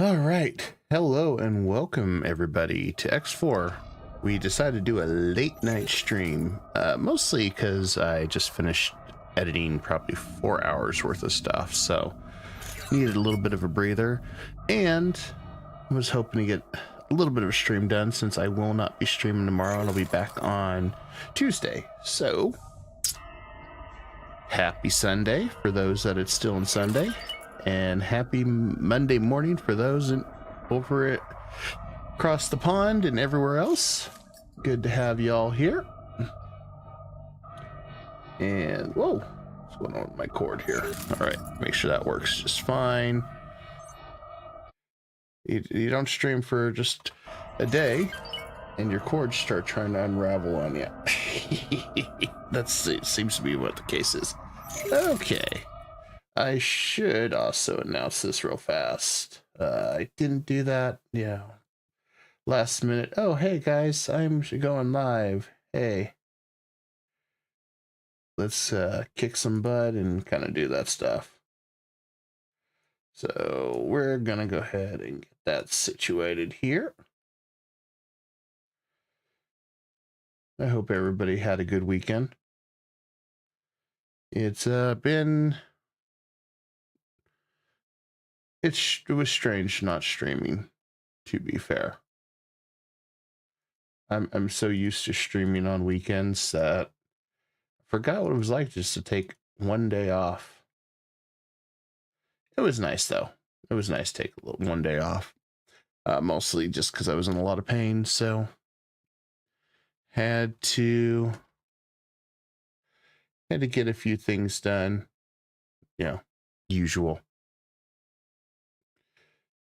All right. Hello and welcome everybody to X4. We decided to do a late night stream, mostly because I just finished editing probably 4 hours worth of stuff, so needed a little bit of a breather, and was hoping to get a little bit of a stream done since I will not be streaming tomorrow and I'll be back on Tuesday. So happy Sunday for those that it's still on Sunday, and happy Monday morning for those over it across the pond and everywhere else. Good to have you all here. And whoa, what's going on with my cord here? All right, make sure that works just fine. You don't stream for just a day and your cords start trying to unravel on you. That seems to be what the case is. Okay, I should also announce this real fast. I didn't do that. Yeah, last minute. Oh, hey guys, I'm going live. Hey, let's kick some butt and kind of do that stuff. So we're gonna go ahead and get that situated here. I hope everybody had a good weekend. It's it was strange not streaming, to be fair. I'm so used to streaming on weekends that I forgot what it was like just to take one day off. It was nice though. It was nice to take one day off. Mostly just because I was in a lot of pain, so had to get a few things done. You know, usual.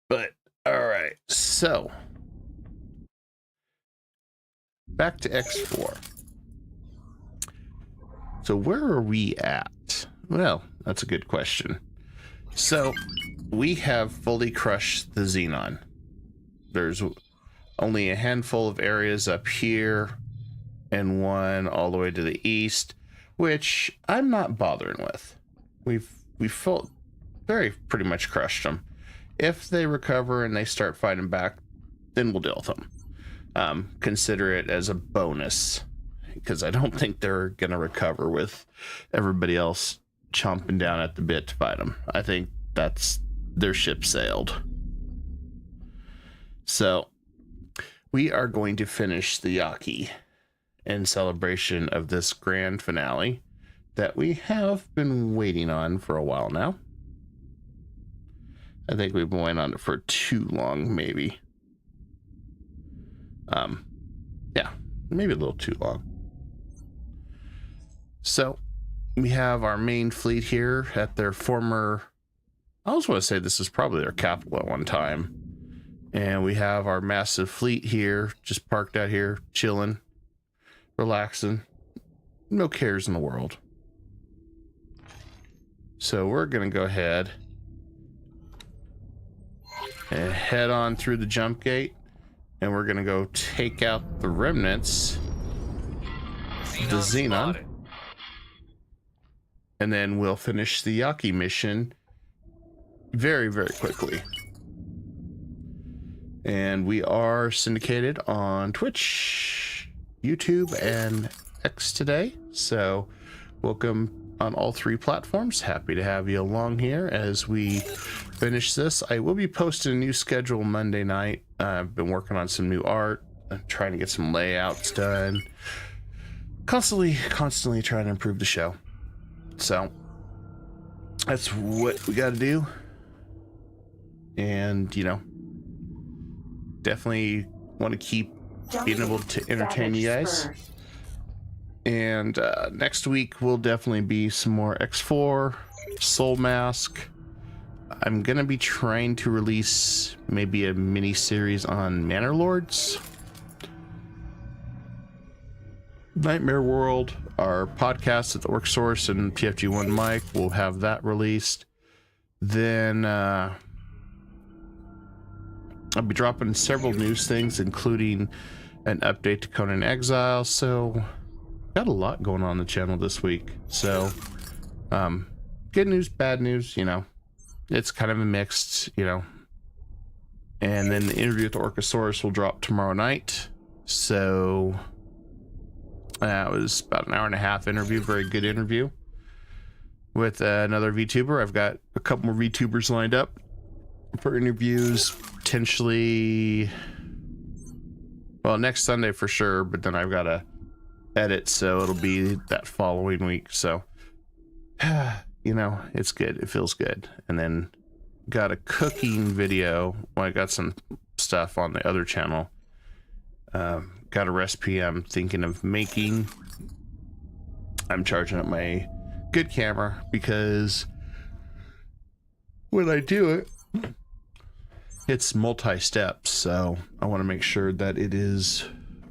But all right, so back to X4. So where are we at? Well, that's a good question. So we have fully crushed the Xenon. There's only a handful of areas up here and one all the way to the east, which I'm not bothering with. We've pretty much crushed them. If they recover and they start fighting back, then we'll deal with them. Consider it as a bonus, because I don't think they're going to recover with everybody else chomping down at the bit to fight them. I think that's their ship sailed. So we are going to finish the Yaki in celebration of this grand finale that we have been waiting on for a while now. I think we've been waiting on it for too long, maybe. Yeah, maybe a little too long. So we have our main fleet here at their former, I always want to say this is probably their capital at one time. And we have our massive fleet here, just parked out here, chilling, relaxing. No cares in the world. So we're going to go ahead and head on through the jump gate. And we're going to go take out the remnants, the Xenon. And then we'll finish the Yaki mission very, very quickly. And we are syndicated on Twitch, YouTube, and X today. So welcome on all three platforms. Happy to have you along here as we finish this. I will be posting a new schedule Monday night. I've been working on some new art. I'm trying to get some layouts done. Constantly trying to improve the show. So that's what we got to do. And, you know, definitely want to keep being able to entertain you guys. And next week will definitely be some more X4, Soul Mask. I'm going to be trying to release maybe a mini series on Manor Lords. Nightmare World, our podcast at the Orc Source and PFG1 Mike, will have that released. Then I'll be dropping several news things, including an update to Conan Exile. So got a lot going on the channel this week. So good news, bad news, you know, it's kind of a mixed, you know, And then the interview with the Orcosaurus will drop tomorrow night. So it was about an hour and a half interview, very good interview with another VTuber. I've got a couple more VTubers lined up for interviews, potentially, well, next Sunday for sure, but then I've got to edit, so it'll be that following week. So, you know, it's good. It feels good. And then got a cooking video. Well, I got some stuff on the other channel. Got a recipe I'm thinking of making. I'm charging up my good camera because when I do it, it's multi-steps, so I want to make sure that it is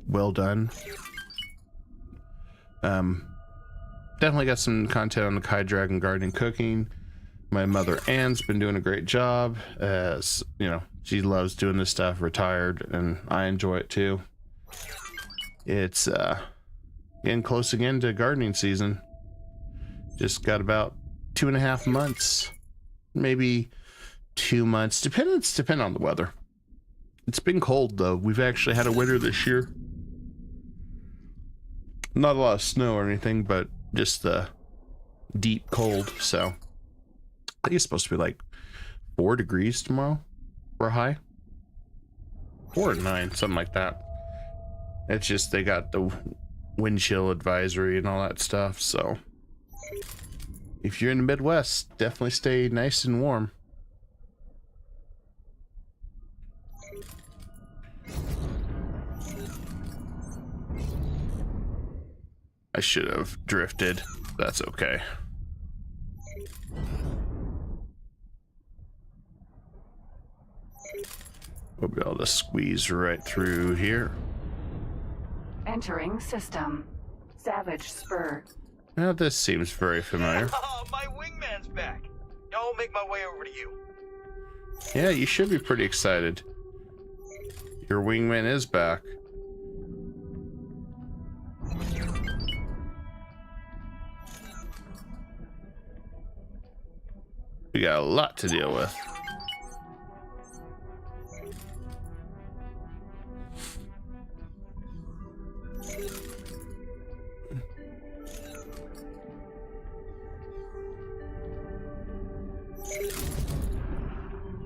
well done. Definitely got some content on the Kai Dragon gardening cooking. My mother Anne's been doing a great job. As you know, she loves doing this stuff, retired, and I enjoy it too. It's getting close again to gardening season. Just got about 2.5 months, maybe 2 months, depend on the weather. It's been cold though. We've actually had a winter this year. Not a lot of snow or anything, but just the deep cold. So I think it's supposed to be like 4 degrees tomorrow for a high. 4 or 9, something like that. It's just they got the wind chill advisory and all that stuff. So if you're in the Midwest, definitely stay nice and warm. I should have drifted. That's okay. We'll be able to squeeze right through here. Entering system. Savage Spur. Now this seems very familiar. Oh, my wingman's back. I'll make my way over to you. Yeah, you should be pretty excited. Your wingman is back. We got a lot to deal with.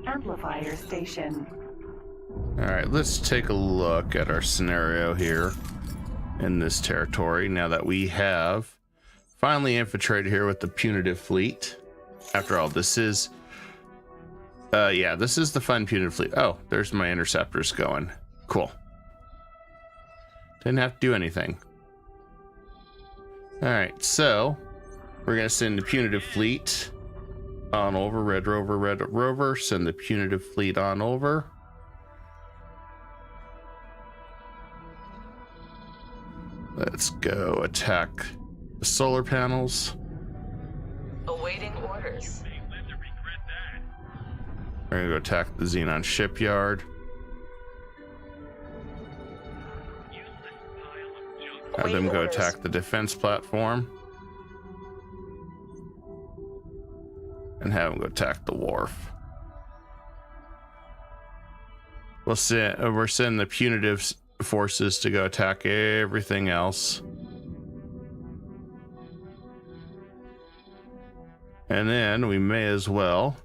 Amplifier station. All right, let's take a look at our scenario here in this territory now that we have finally infiltrated here with the punitive fleet. After all, this is yeah, this is the fun punitive fleet. Oh, there's my interceptors going. Cool. Didn't have to do anything. All right, so we're gonna send the punitive fleet on over. Red Rover, send the punitive fleet on over. Let's go attack the solar panels. Awaiting orders. We're gonna go attack the Xenon shipyard. Have them go attack the defense platform. And have them go attack the wharf. We're sending the punitive forces to go attack everything else. And then we may as well,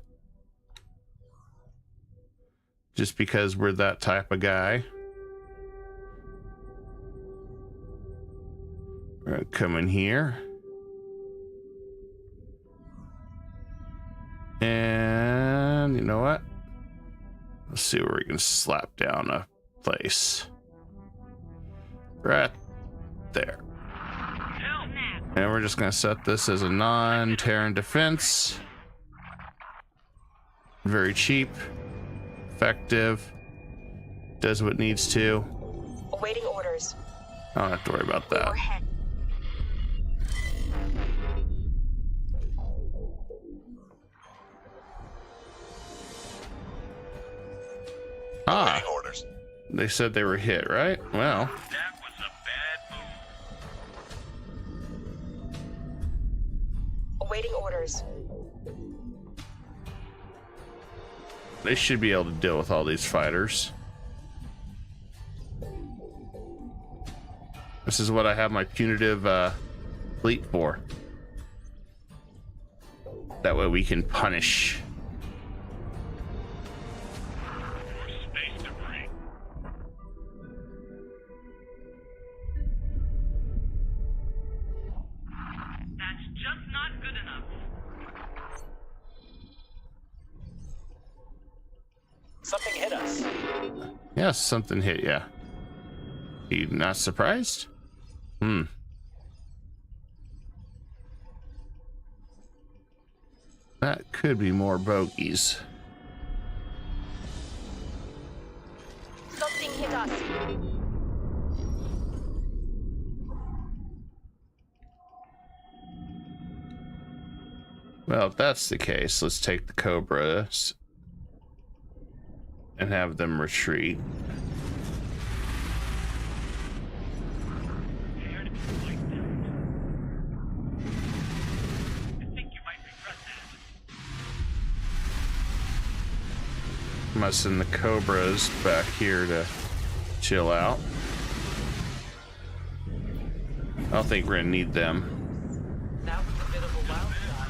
just because we're that type of guy, we're gonna come in here. And you know what? Let's see where we can slap down a place. Right there. And we're just going to set this as a non-Terran defense. Very cheap, effective, does what it needs to. Awaiting orders. I don't have to worry about that. Overhead. Ah, Orders. they said they were hit, right? Well, That was a bad move. Awaiting orders. They should be able to deal with all these fighters. This is what I have my punitive fleet for. That way we can punish. Space debris. That's just not good enough. Something hit us. Yes, something hit ya. You not surprised? That could be more bogeys. Something hit us. Well, if that's the case, let's take the Cobras and have them retreat. Prepare to be wiped out. I think you might regret that. I'm gonna send the Cobras back here to chill out. I don't think we're gonna need them. That was a bit of a wild shot.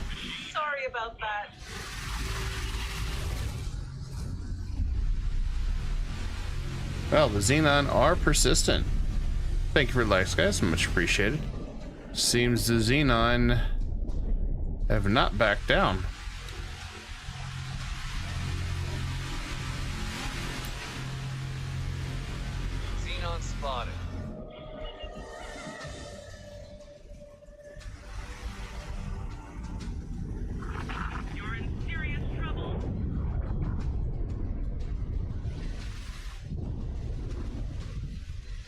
Sorry about that. Well, the Xenon are persistent. Thank you for the likes, guys. Much appreciated. Seems the Xenon have not backed down. Xenon spotted. You're in serious trouble.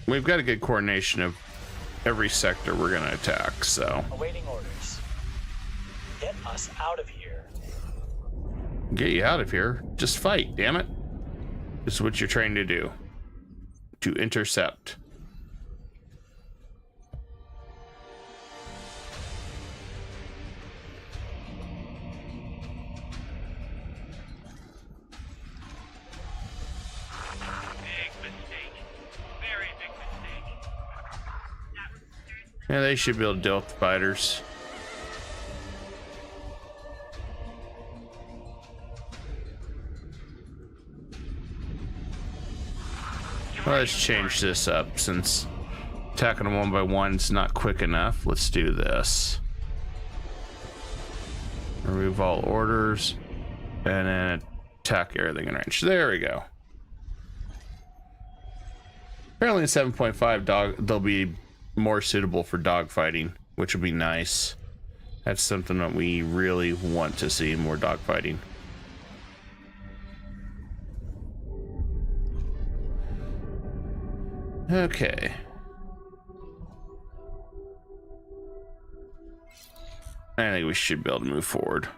We've got a good coordination of every sector we're going to attack, so Awaiting orders. Get us out of here. get you out of here. Just fight, damn it. This is what you're trained to do. To intercept. Big mistake. Very big mistake. That was seriously. Yeah, they should be able to deal with the fighters. Well, let's change this up since attacking them one by one is not quick enough. Let's do this. Remove all orders and then attack everything in range. There we go. Apparently in 7.5 dog they'll be more suitable for dogfighting, which would be nice. That's something that we really want to see, more dogfighting. Okay. I think we should be able to move forward.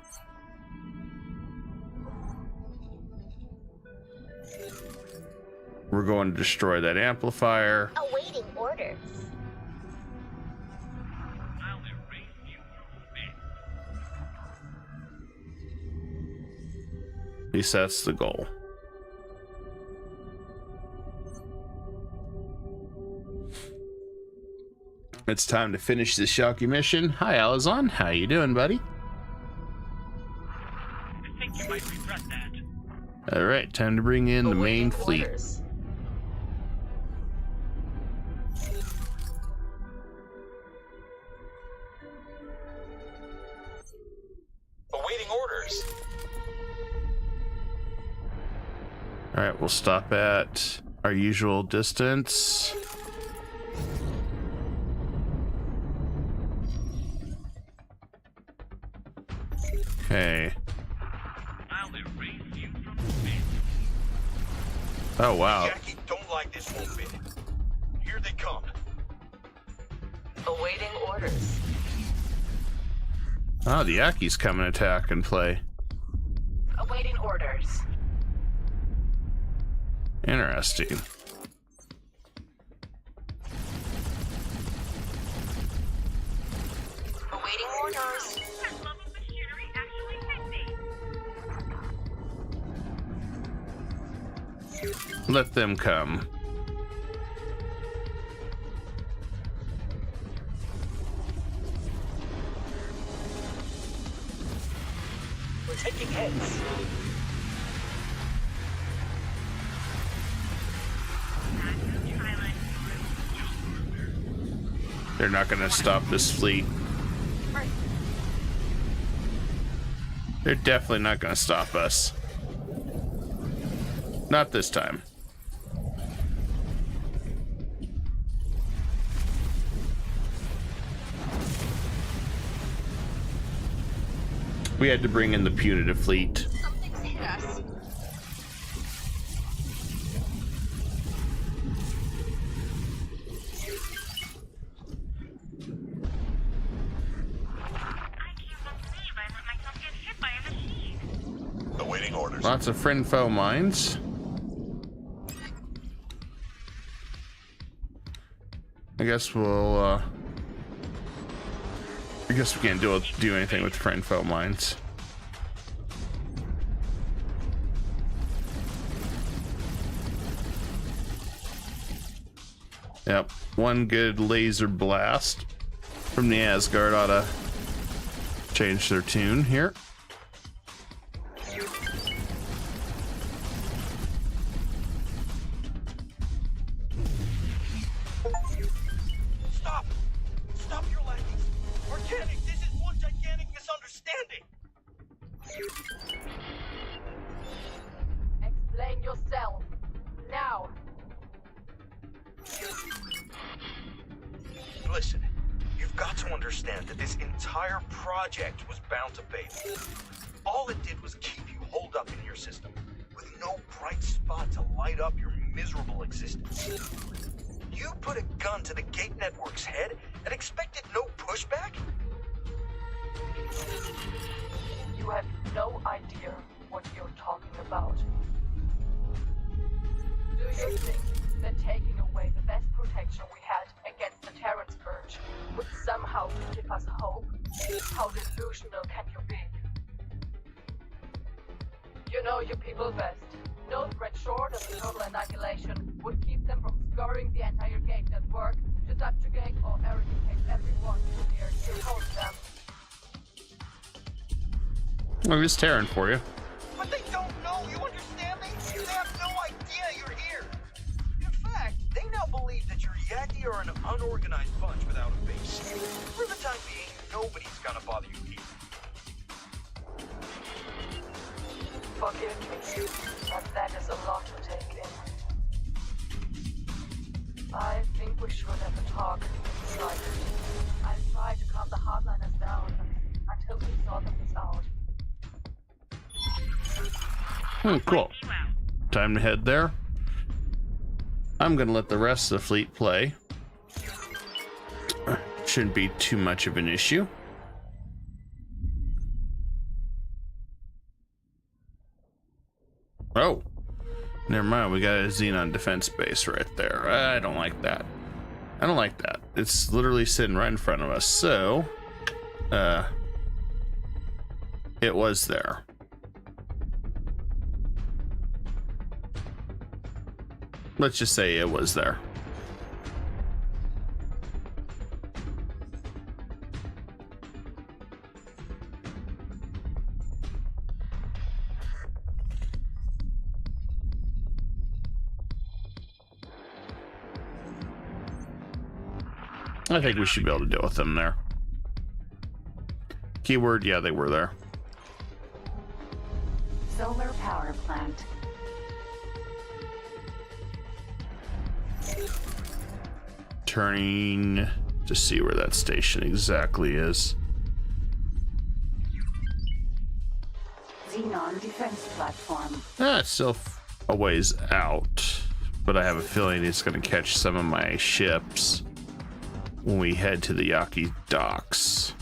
We're going to destroy that amplifier. Awaiting orders. I'll erase you from space. At least that's the goal. It's time to finish this Yaki mission. Hi, Alizon. How you doing, buddy? I think you might regret that. All right, time to bring in the main fleet. Orders. Awaiting orders. All right, we'll stop at our usual distance. Okay. I'll erase you from space. Oh, wow. Yaki don't like this one bit. Here they come. Awaiting orders. Oh, the Yaki's come and attack and play. Awaiting orders. Interesting. Awaiting orders. That level machinery actually hit me. Let them come. We're taking hits. They're not going to stop this fleet. They're definitely not going to stop us. Not this time. We had to bring in the punitive fleet. Something's hit us. Awaiting orders. Lots of friend-foe mines. I guess we'll, I guess we can't do anything with friend-foe mines. Yep, one good laser blast from the Asgard ought to change their tune here. Stop! Stop your lackeys! Organic, this is one gigantic misunderstanding! Explain yourself. Now. Listen, you've got to understand that this entire project was bound to fail. All it did was keep you holed up in your system, with no bright spot to light up your miserable existence. You put a gun to the Gate Network's head and expected no pushback? You have no idea what you're talking about. Do you think that taking away the best protection we had against the Terran Scourge would somehow give us hope? How delusional can you be? You know your people best. No threat short of total annihilation would keep them from scouring the entire Gate Network to subjugate or eradicate everyone who dares to oppose them. Well, it's Terran for you. But they don't know, you understand me? They have no idea you're here. In fact, they now believe that your Yaki are an unorganized bunch without a base. For the time being, nobody's gonna bother you here. Forgive me, but that is a lot to take in. I think we should have a talk in private. I tried to calm the hardliners down until we sort this out. Cool. Time to head there. I'm gonna let the rest of the fleet play. Shouldn't be too much of an issue. Oh, never mind. We got a Xenon defense base right there. I don't like that. I don't like that. It's literally sitting right in front of us. So, it was there. Let's just say it was there. I think we should be able to deal with them there. Keyword, yeah, they were there. Solar power plant. Turning to see where that station exactly is. Xenon defense platform. It's still a ways out, but I have a feeling it's going to catch some of my ships when we head to the Yaki docks.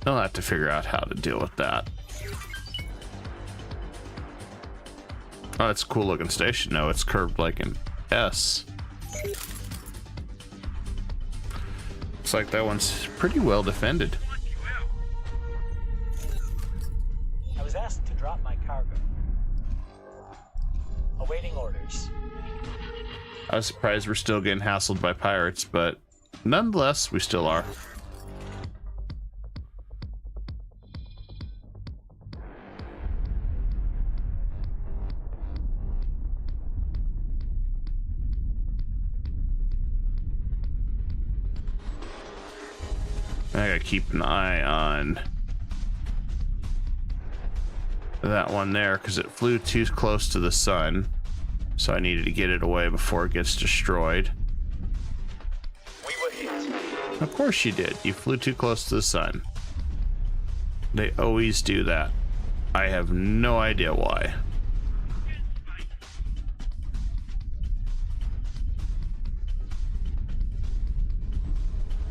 I'll have to figure out how to deal with that. Oh, it's a cool looking station. No, it's curved like an S. Looks like that one's pretty well defended. Awaiting orders. I was surprised we're still getting hassled by pirates, but nonetheless, we still are. I gotta keep an eye on that one there because it flew too close to the sun, so I needed to get it away before it gets destroyed. We were hit. Of course you did. You flew too close to the sun. They always do that. I have no idea why.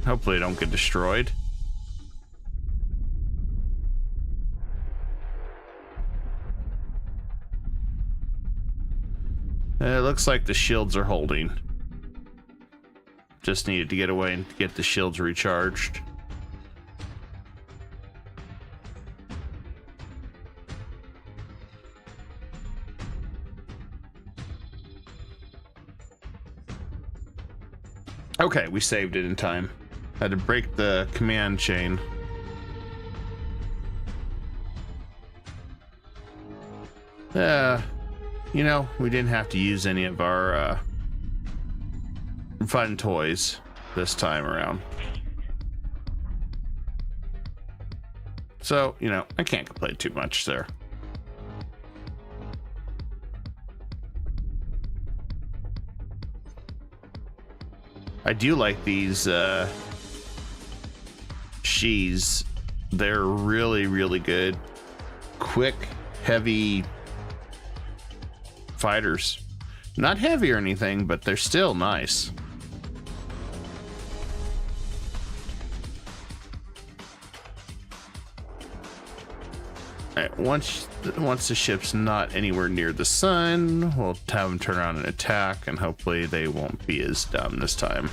Hopefully I don't get destroyed. It looks like the shields are holding. Just needed to get away and get the shields recharged. Okay, we saved it in time. Had to break the command chain. You know, we didn't have to use any of our fun toys this time around. So, you know, I can't complain too much there. I do like these she's. They're really, really good. Quick, heavy fighters. Not heavy or anything, but they're still nice. Alright, once the ship's not anywhere near the sun, we'll have them turn around and attack, and hopefully they won't be as dumb this time.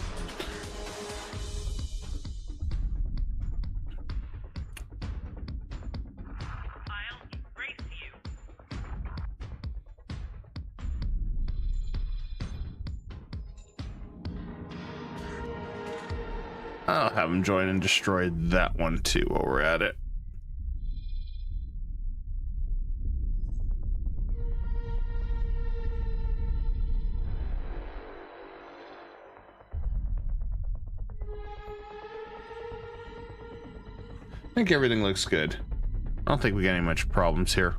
I'll have them join and destroy that one too while we're at it. I think everything looks good. I don't think we got any much problems here.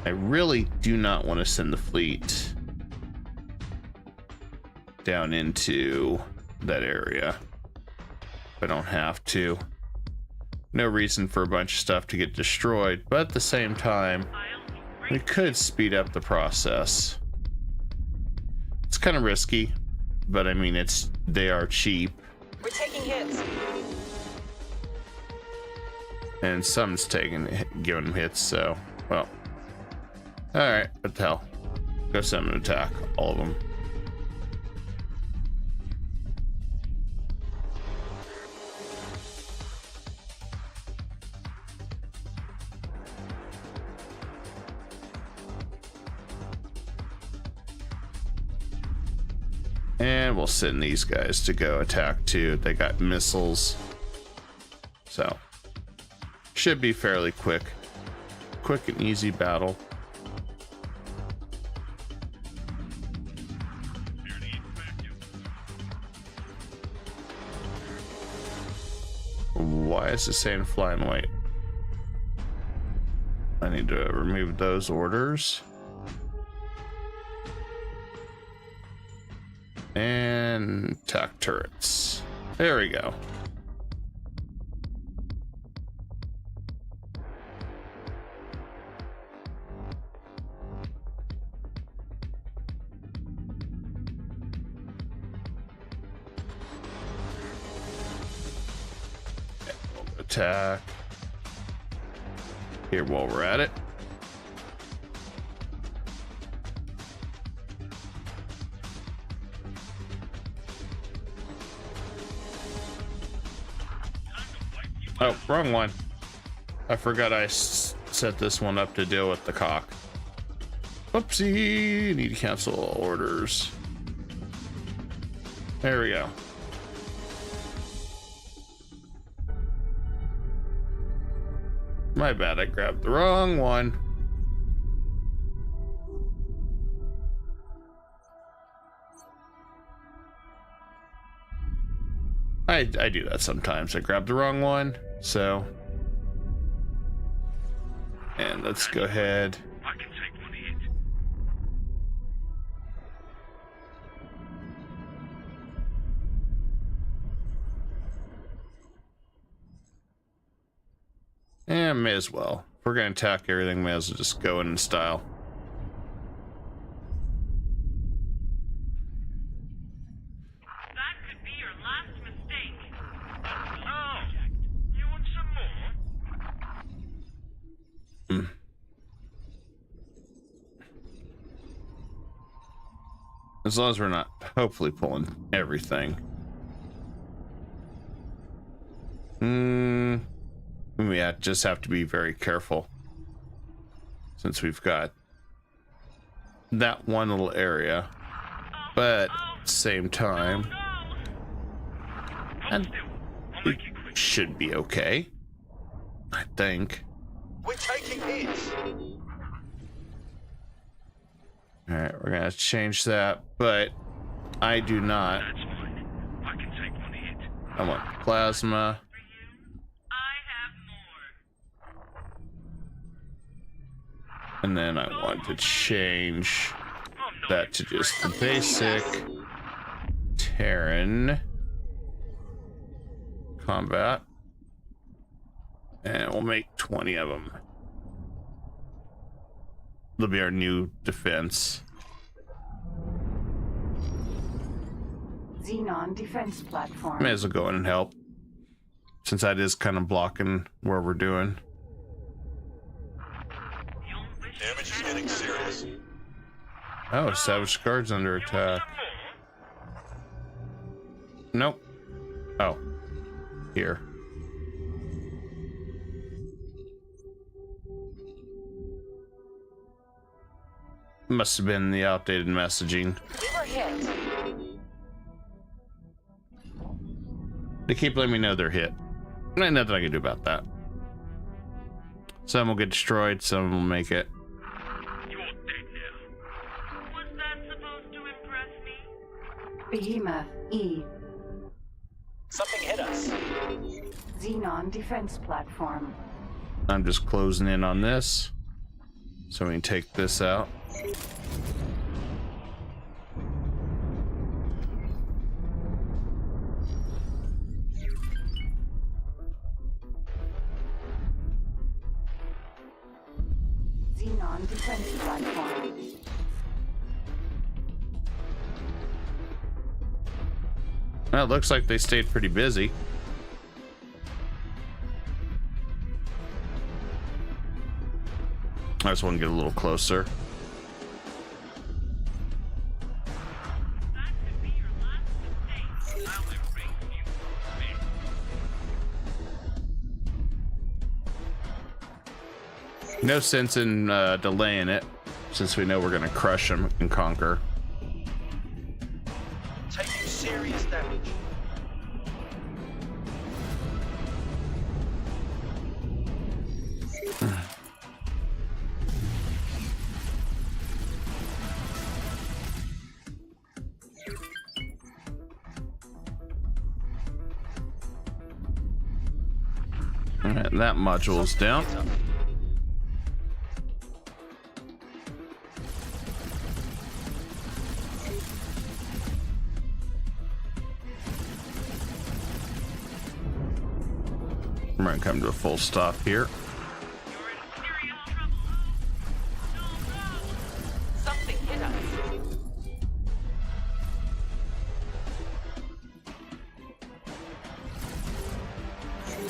I really do not want to send the fleet down into that area. I don't have to. No reason for a bunch of stuff to get destroyed, but at the same time, we could speed up the process. It's kind of risky, but I mean, they are cheap. We're taking hits. And some's giving them hits, so, well. Alright, what the hell? Go send them an attack, all of them. And we'll send these guys to go attack too. They got missiles. So, should be fairly quick. Quick and easy battle. Why is it saying fly and wait? I need to remove those orders. And attack turrets. There we go. Attack. Here while we're at it. Oh, wrong one. I forgot I set this one up to deal with the cock. Whoopsie, need to cancel all orders. There we go. My bad, I grabbed the wrong one. I do that sometimes. I grab the wrong one, so. And let's go ahead. I can take one hit. Yeah, may as well. If we're gonna attack everything, may as well just go in style. That could be your last mistake. Oh, you want some more? As long as we're not hopefully pulling everything. We just have to be very careful since we've got that one little area, but at the same time, and it should be okay, I think. We're taking hits. All right, we're gonna change that, but I do not. That's fine. I can take one hit. I want plasma. For you, I have more. And then I want to change that to just the basic Terran combat. And we'll make 20 of them. They'll be our new defense. Xenon defense platform. May as well go in and help, since that is kind of blocking where we're doing. Damage is getting serious. Oh, Savage Guard's under attack. Nope. Oh. Here. Must have been the outdated messaging. We were hit. They keep letting me know they're hit. Ain't nothing I can do about that. Some will get destroyed, some will make it. You're dead now. Was that supposed to impress me? Behemoth E. Something hit us. Xenon defense platform. I'm just closing in on this, so we can take this out. Xenon defense platform. Well, it looks like they stayed pretty busy. I just want to get a little closer. That could be your last mistake. I'll erase you from me. No sense in delaying it, since we know we're going to crush them and conquer. Taking serious damage. All right, that module's down. I'm gonna come to a full stop here. You're in serious trouble. No, no. Something hit us.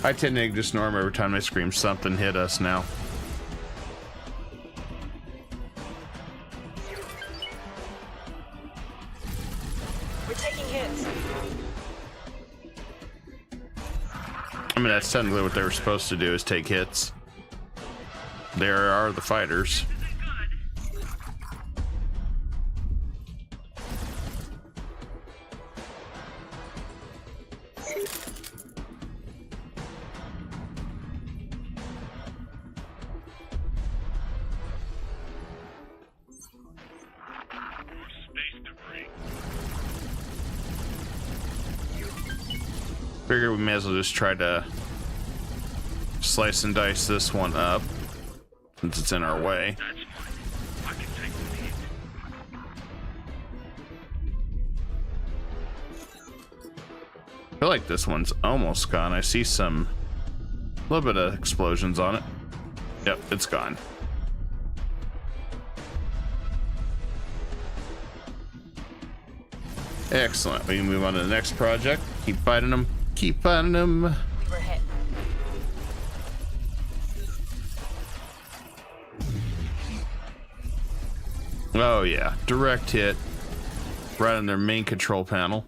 I tend to just ignore them every time they scream something hit us now. We're taking hits. I mean, that's technically what they were supposed to do, is take hits. There are the fighters. Figure we may as well just try to slice and dice this one up since it's in our way. I feel like this one's almost gone. I see a little bit of explosions on it. Yep, it's gone. Excellent. We can move on to the next project. Keep fighting them. Keep fighting them. We were hit. Oh yeah, direct hit right on their main control panel.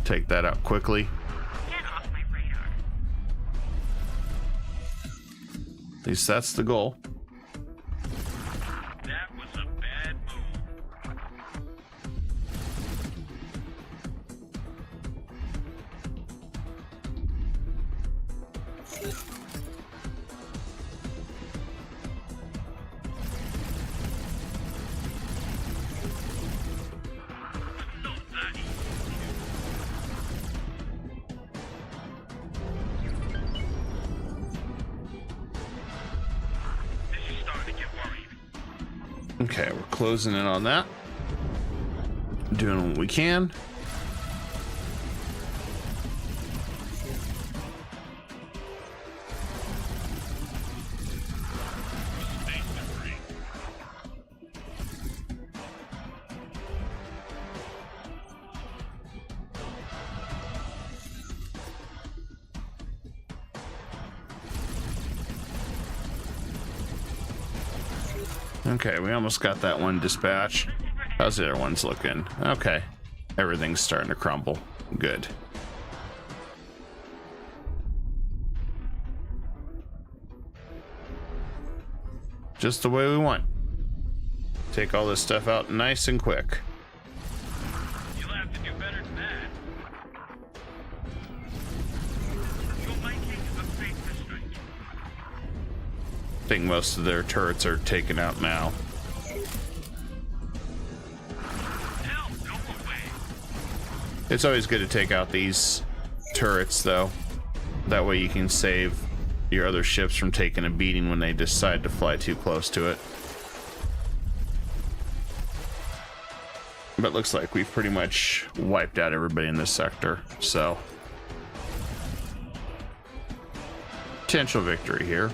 Take that out quickly. Get off my radar. At least that's the goal. That was a bad move. This is starting to get worried. Okay, we're closing in on that. Doing what we can. Space debris. Okay, we almost got that one dispatched. How's the other ones looking? Okay, everything's starting to crumble. Good. Just the way we want. Take all this stuff out nice and quick. You'll have to do better than that. You're making a big mistake. I think most of their turrets are taken out now. Help, go away. It's always good to take out these turrets, though. That way you can save your other ships from taking a beating when they decide to fly too close to it. But looks like we've pretty much wiped out everybody in this sector, so potential victory here.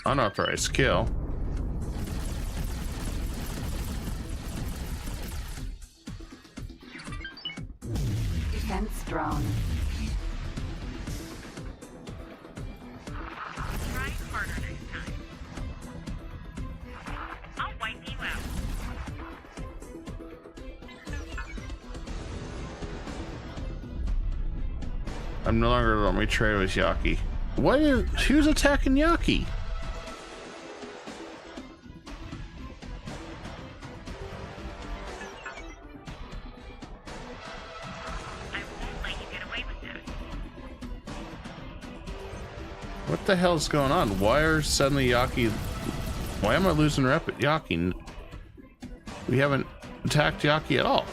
Unauthorized kill. Defense drone. Try harder next time. I'll wipe you out. I'm no longer on my trade with Yaki. What is, who's attacking Yaki? I won't let you get away with that. What the hell's going on? Why are suddenly Yaki... Why am I losing rep at Yaki? We haven't attacked Yaki at all.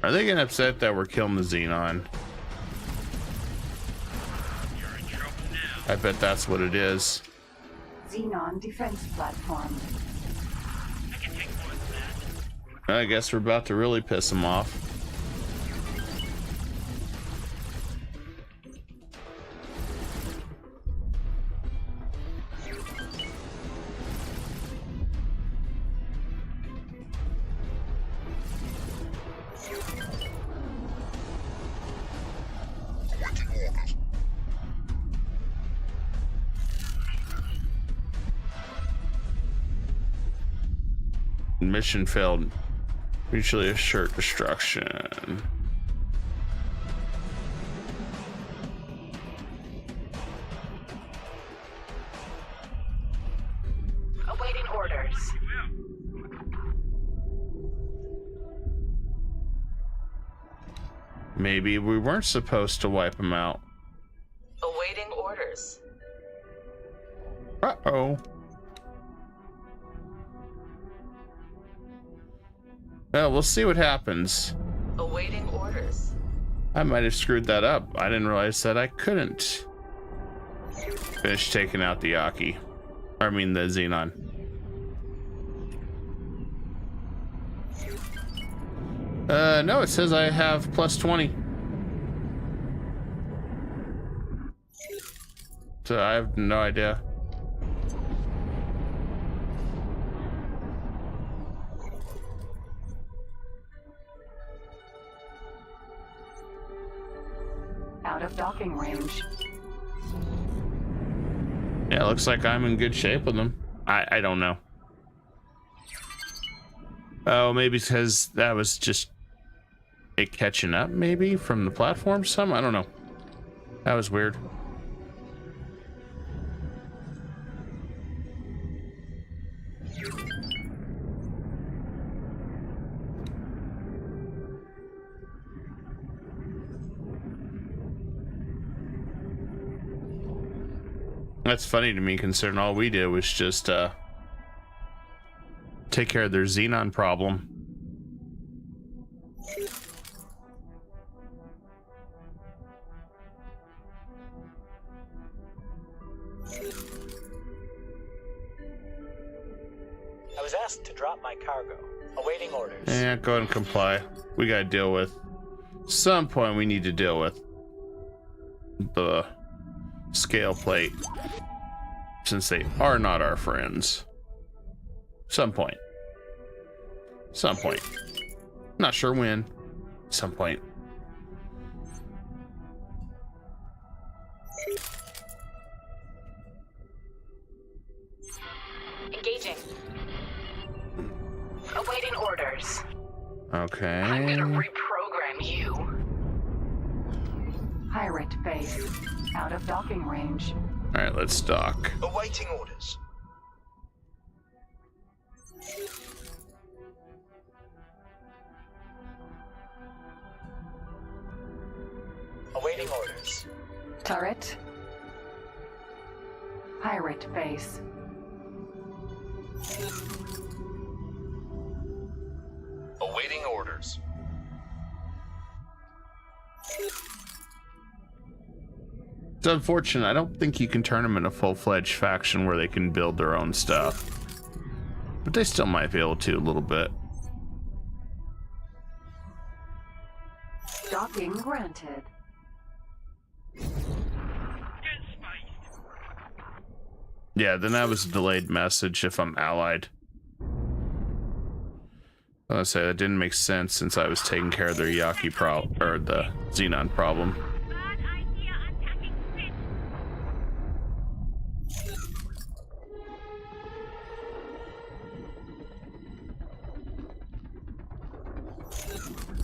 Are they getting upset that we're killing the Xenon? You're in trouble now. I bet that's what it is. Xenon defense platform. I can take more than that. I guess we're about to really piss them off. Mission failed. Mutually assured destruction. Awaiting orders. Maybe we weren't supposed to wipe them out. Awaiting orders. Uh-oh. Well, we'll see what happens. Awaiting orders. I might have screwed that up. I didn't realize that I couldn't finish taking out the Yaki. I mean the Xenon. No, it says I have plus 20. So I have no idea. Out of docking range. Yeah, it looks like I'm in good shape with them. I don't know. Oh, maybe because that was just it catching up, maybe, from the platform some? I don't know. That was weird. That's funny to me, considering all we did was just take care of their Xenon problem. I was asked to drop my cargo. Awaiting orders. Yeah, go ahead and comply. We gotta deal with some point. We need to deal with the scale plate, since they are not our friends. Some point. Not sure when. Some point. Engaging. Awaiting orders. Okay. I'm gonna reprogram you. Pirate base. Out of docking range. All right, let's dock. Awaiting orders. Awaiting orders. Turret. Pirate base. Awaiting orders. It's unfortunate. I don't think you can turn them into a full-fledged faction where they can build their own stuff. But they still might be able to a little bit. Docking granted. Yeah, then that was a delayed message if I'm allied. I was gonna say that didn't make sense since I was taking care of their Yaki problem, or the Xenon problem. Bad idea attacking Finn.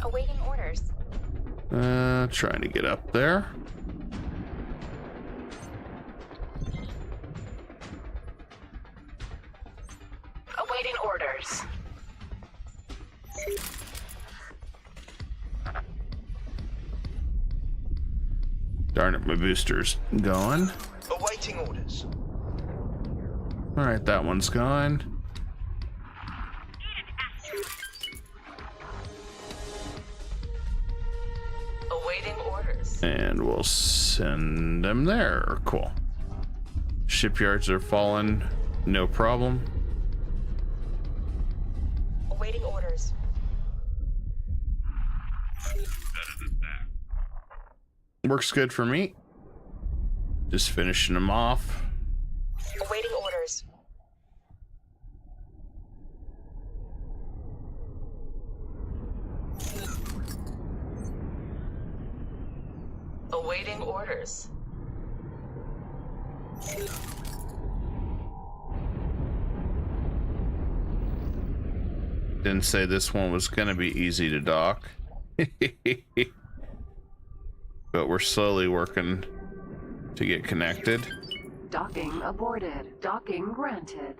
Awaiting orders. Trying to get up there. Awaiting orders. Darn it, my booster's gone. Awaiting orders. All right, that one's gone. Awaiting orders. And we'll send them there. Cool. Shipyards are falling, no problem. Awaiting orders. Works good for me. Just finishing them off. Awaiting orders. Awaiting orders. Didn't say this one was going to be easy to dock. But we're slowly working to get connected. Docking aborted. Docking granted.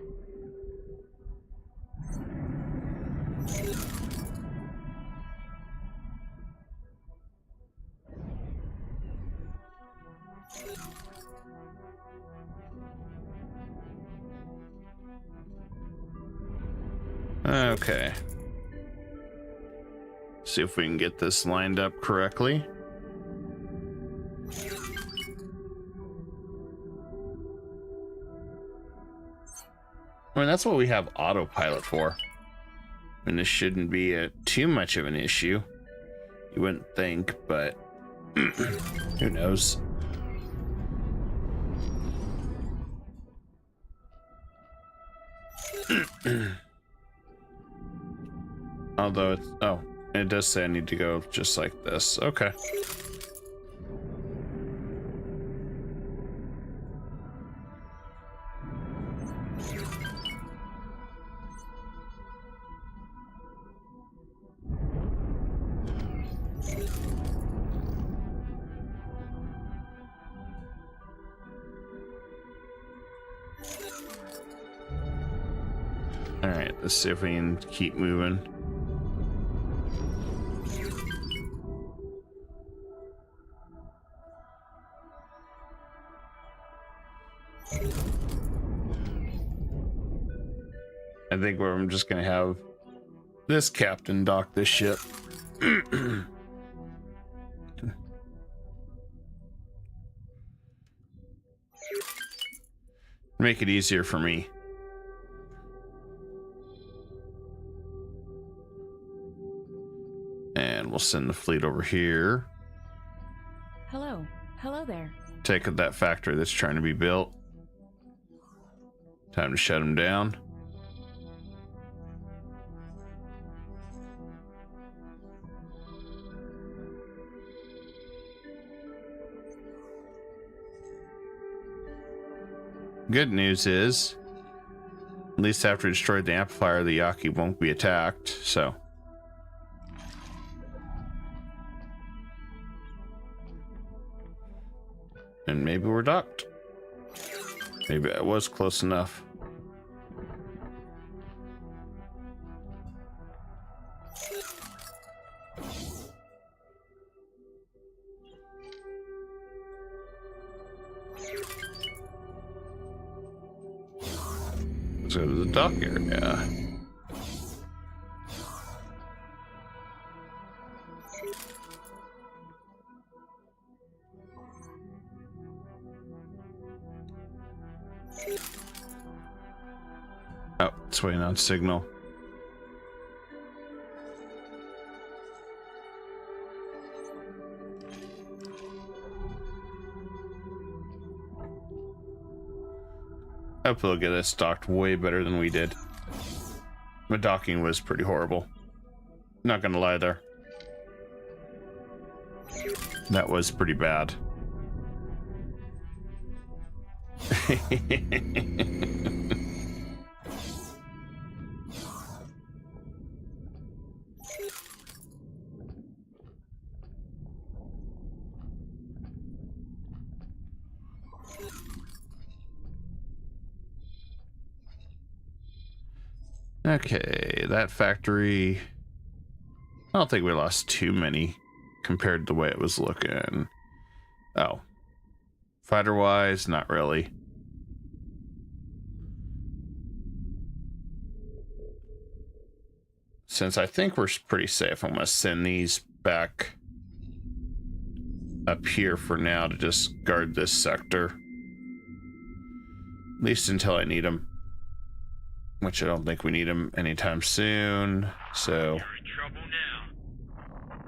Okay. See if we can get this lined up correctly. I mean, that's what we have autopilot for. I mean, this shouldn't be too much of an issue. You wouldn't think, but who knows? Although it's... Oh, it does say I need to go just like this. Okay. Alright, let's see if we can keep moving. I think I'm just gonna have this captain dock this ship. Make it easier for me. And we'll send the fleet over here. Hello. Hello there. Take that factory that's trying to be built. Time to shut them down. Good news is, at least after we destroyed the amplifier, the Yaki won't be attacked, so. And maybe we're docked. Maybe it was close enough. Let's go to the dock area. Oh, it's waiting on signal. Hopefully they'll get us docked way better than we did. The docking was pretty horrible. Not gonna lie there. That was pretty bad. Okay, that factory. I don't think we lost too many compared to the way it was looking. Oh. Fighter-wise, not really. Since I think we're pretty safe, I'm going to send these back up here for now to just guard this sector. At least until I need them. Which I don't think we need them anytime soon. So You're in trouble now.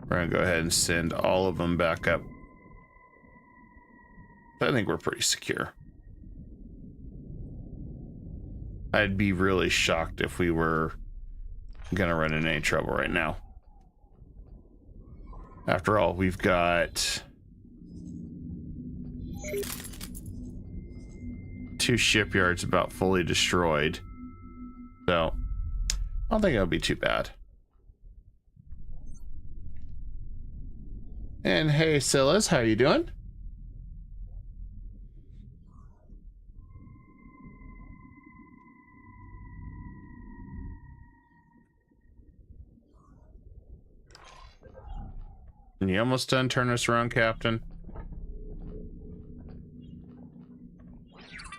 we're going to go ahead and send all of them back up. I think we're pretty secure. I'd be really shocked if we were gonna run into any trouble right now. After all, we've got 2 shipyards about fully destroyed. So I don't think it'll be too bad. And hey, Silas, how you doing? You almost done turning us around, Captain?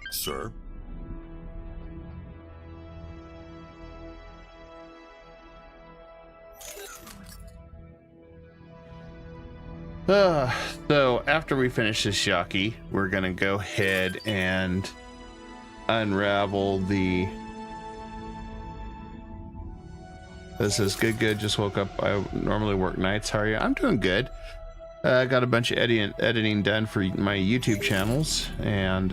Sir? So after we finish this Yaki, we're gonna go ahead and unravel the... This is good. Just woke up. I normally work nights. How are you? I'm doing good. I got a bunch of editing done for my YouTube channels, and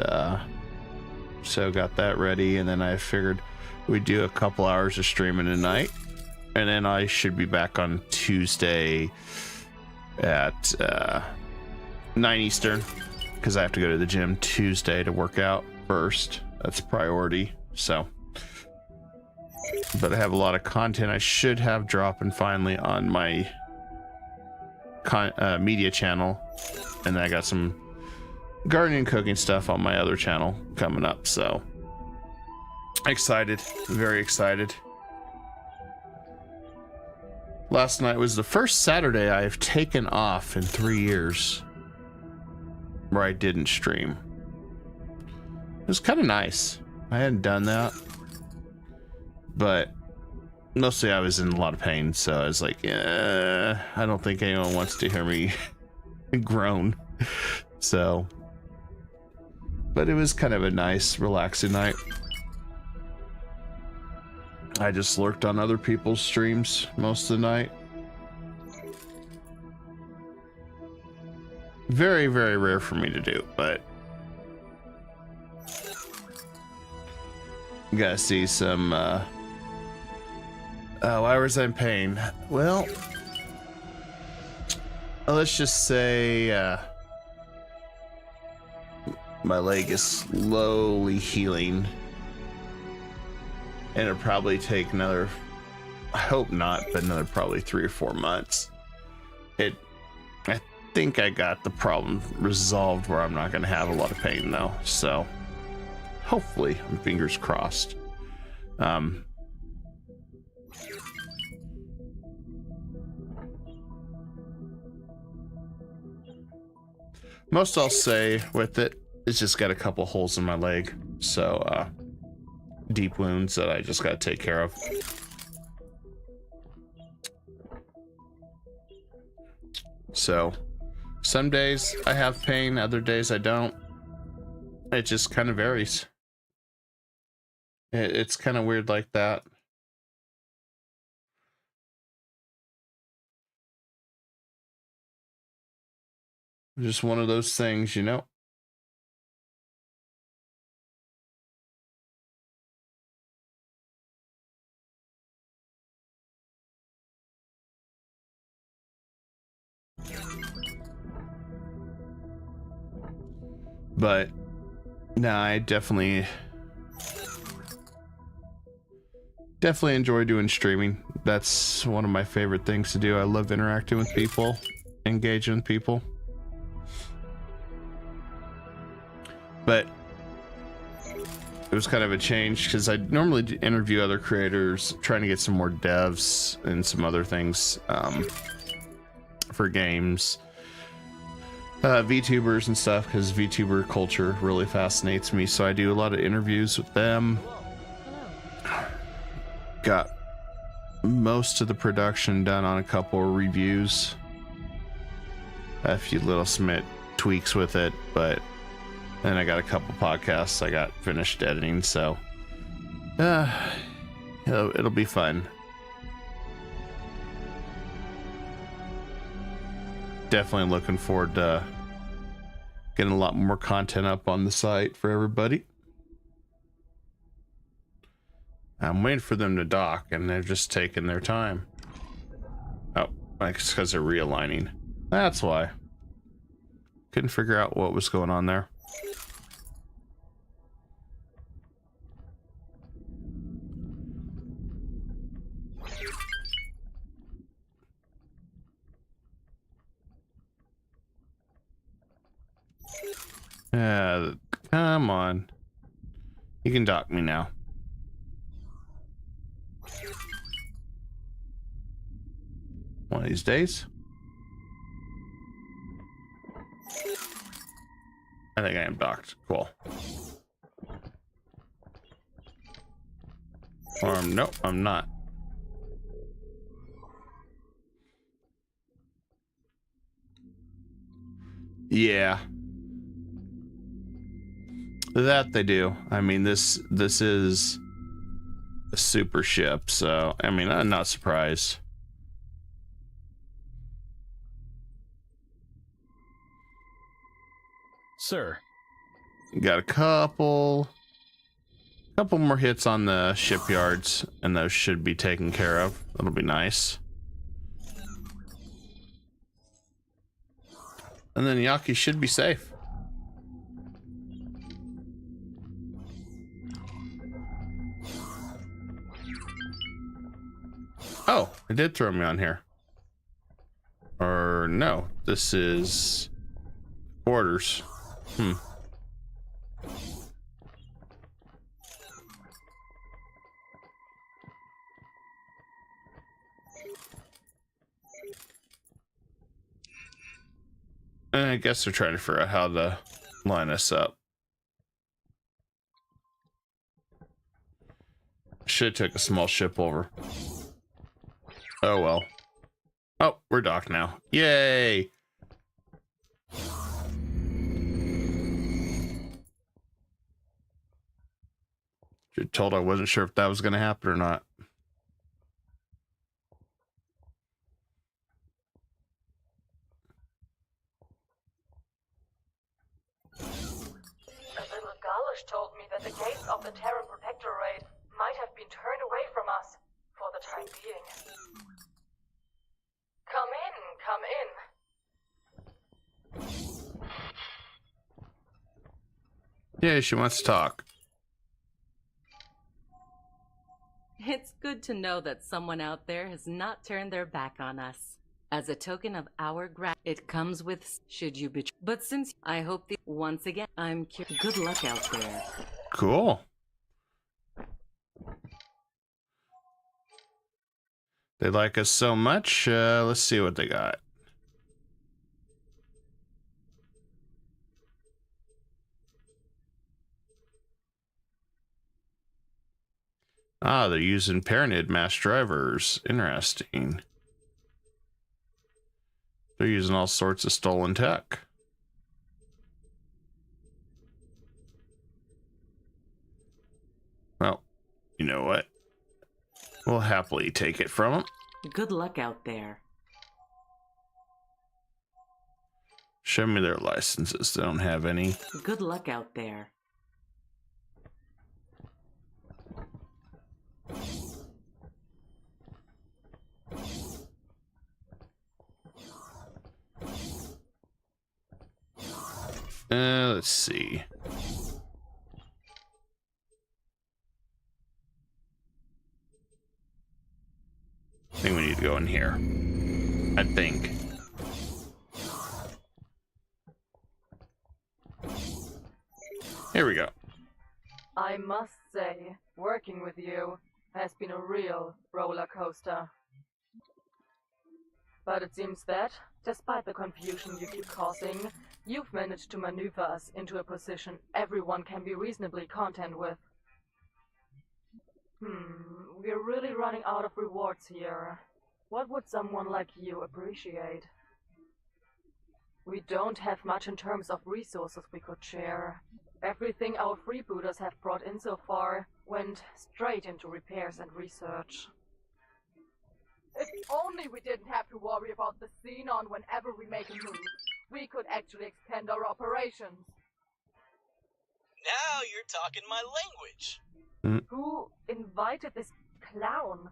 so got that ready. And then I figured we'd do a couple hours of streaming tonight, and then I should be back on Tuesday at 9 Eastern, because I have to go to the gym Tuesday to work out first. That's a priority. So. But I have a lot of content I should have dropping finally on my media channel, and then I got some gardening and cooking stuff on my other channel coming up. So excited, very excited. Last night was the first Saturday I've taken off in 3 years where I didn't stream. It was kind of nice. I hadn't done that. But mostly I was in a lot of pain, so I was like, I don't think anyone wants to hear me groan. So, but it was kind of a nice, relaxing night. I just lurked on other people's streams most of the night. Very, very rare for me to do, but you gotta see some, why was I in pain? Well, let's just say, my leg is slowly healing, and it'll probably take another, I hope not, but another probably 3 or 4 months. I think I got the problem resolved where I'm not going to have a lot of pain though, so hopefully, I'm fingers crossed. Most I'll say with it, it's just got a couple holes in my leg, so deep wounds that I just got to take care of. So some days I have pain, other days I don't. It just kind of varies. It's kind of weird like that. Just one of those things, you know. But no, I definitely enjoy doing streaming. That's one of my favorite things to do. I love interacting with people, engaging with people. But it was kind of a change because I normally interview other creators, trying to get some more devs and some other things for games, VTubers and stuff, because VTuber culture really fascinates me. So I do a lot of interviews with them. Got most of the production done on a couple of reviews, a few little tweaks with it, but then I got a couple podcasts I got finished editing, so it'll be fun. Definitely looking forward to getting a lot more content up on the site for everybody. I'm waiting for them to dock, and they're just taking their time. Oh, it's because they're realigning. That's why. Couldn't figure out what was going on there. Come on. You can dock me now. One of these days. I think I am docked. Cool. Nope, I'm not. Yeah. That they do. I mean, this is a super ship, so I mean, I'm not surprised. Sir. Got a couple more hits on the shipyards, and those should be taken care of. That'll be nice. And then Yaki should be safe. Oh, it did throw me on here. Or no, this is orders. I guess they're trying to figure out how to line us up. Should have took a small ship over. Oh well. Oh, we're docked now. Yay! You're told I wasn't sure if that was going to happen or not. A little Galish told me that the gates of the Terran Protectorate might have been turned away from us for the time being. Come in. Yeah, she wants to talk. It's good to know that someone out there has not turned their back on us. As a token of our gratitude, it comes with should you betray. But since I hope once again, I'm curious. Good luck out there. Cool. They like us so much. Let's see what they got. Ah, they're using Paranid mass drivers. Interesting. They're using all sorts of stolen tech. Well, you know what? We'll happily take it from them. Good luck out there. Show me their licenses. They don't have any. Good luck out there. Let's see. I think we need to go in here. I think. Here we go. I must say, working with you has been a real roller coaster. But it seems that, despite the confusion you keep causing, you've managed to maneuver us into a position everyone can be reasonably content with. We're really running out of rewards here. What would someone like you appreciate? We don't have much in terms of resources we could share. Everything our freebooters have brought in so far went straight into repairs and research. If only we didn't have to worry about the Xenon whenever we make a move. We could actually expand our operations. Now you're talking my language. Who invited this clown?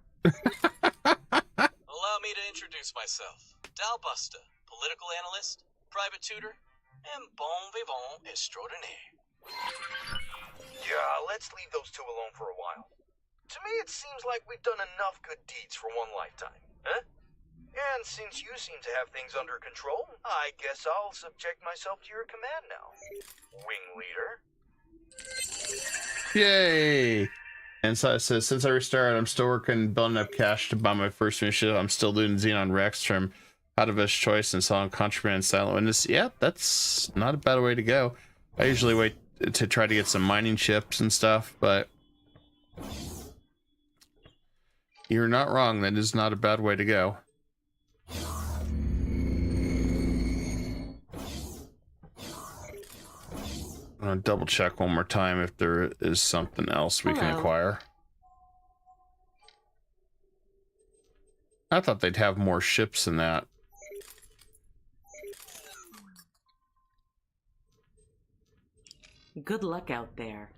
Allow me to introduce myself. Dalbusta, political analyst, private tutor, and bon vivant extraordinaire. Yeah, let's leave those two alone for a while. To me, it seems like we've done enough good deeds for one lifetime, huh? And since you seem to have things under control, I guess I'll subject myself to your command now. Wing leader. Yay! And so it says, since I restarted, I'm still working building up cash to buy my first new ship. I'm still doing Xenon Rex from Out of His Choice and selling Contraband and Silent Witness. Yeah, that's not a bad way to go. I usually wait to try to get some mining ships and stuff, but you're not wrong. That is not a bad way to go. I'm gonna double check one more time if there is something else we can acquire. I thought they'd have more ships than that. Good luck out there.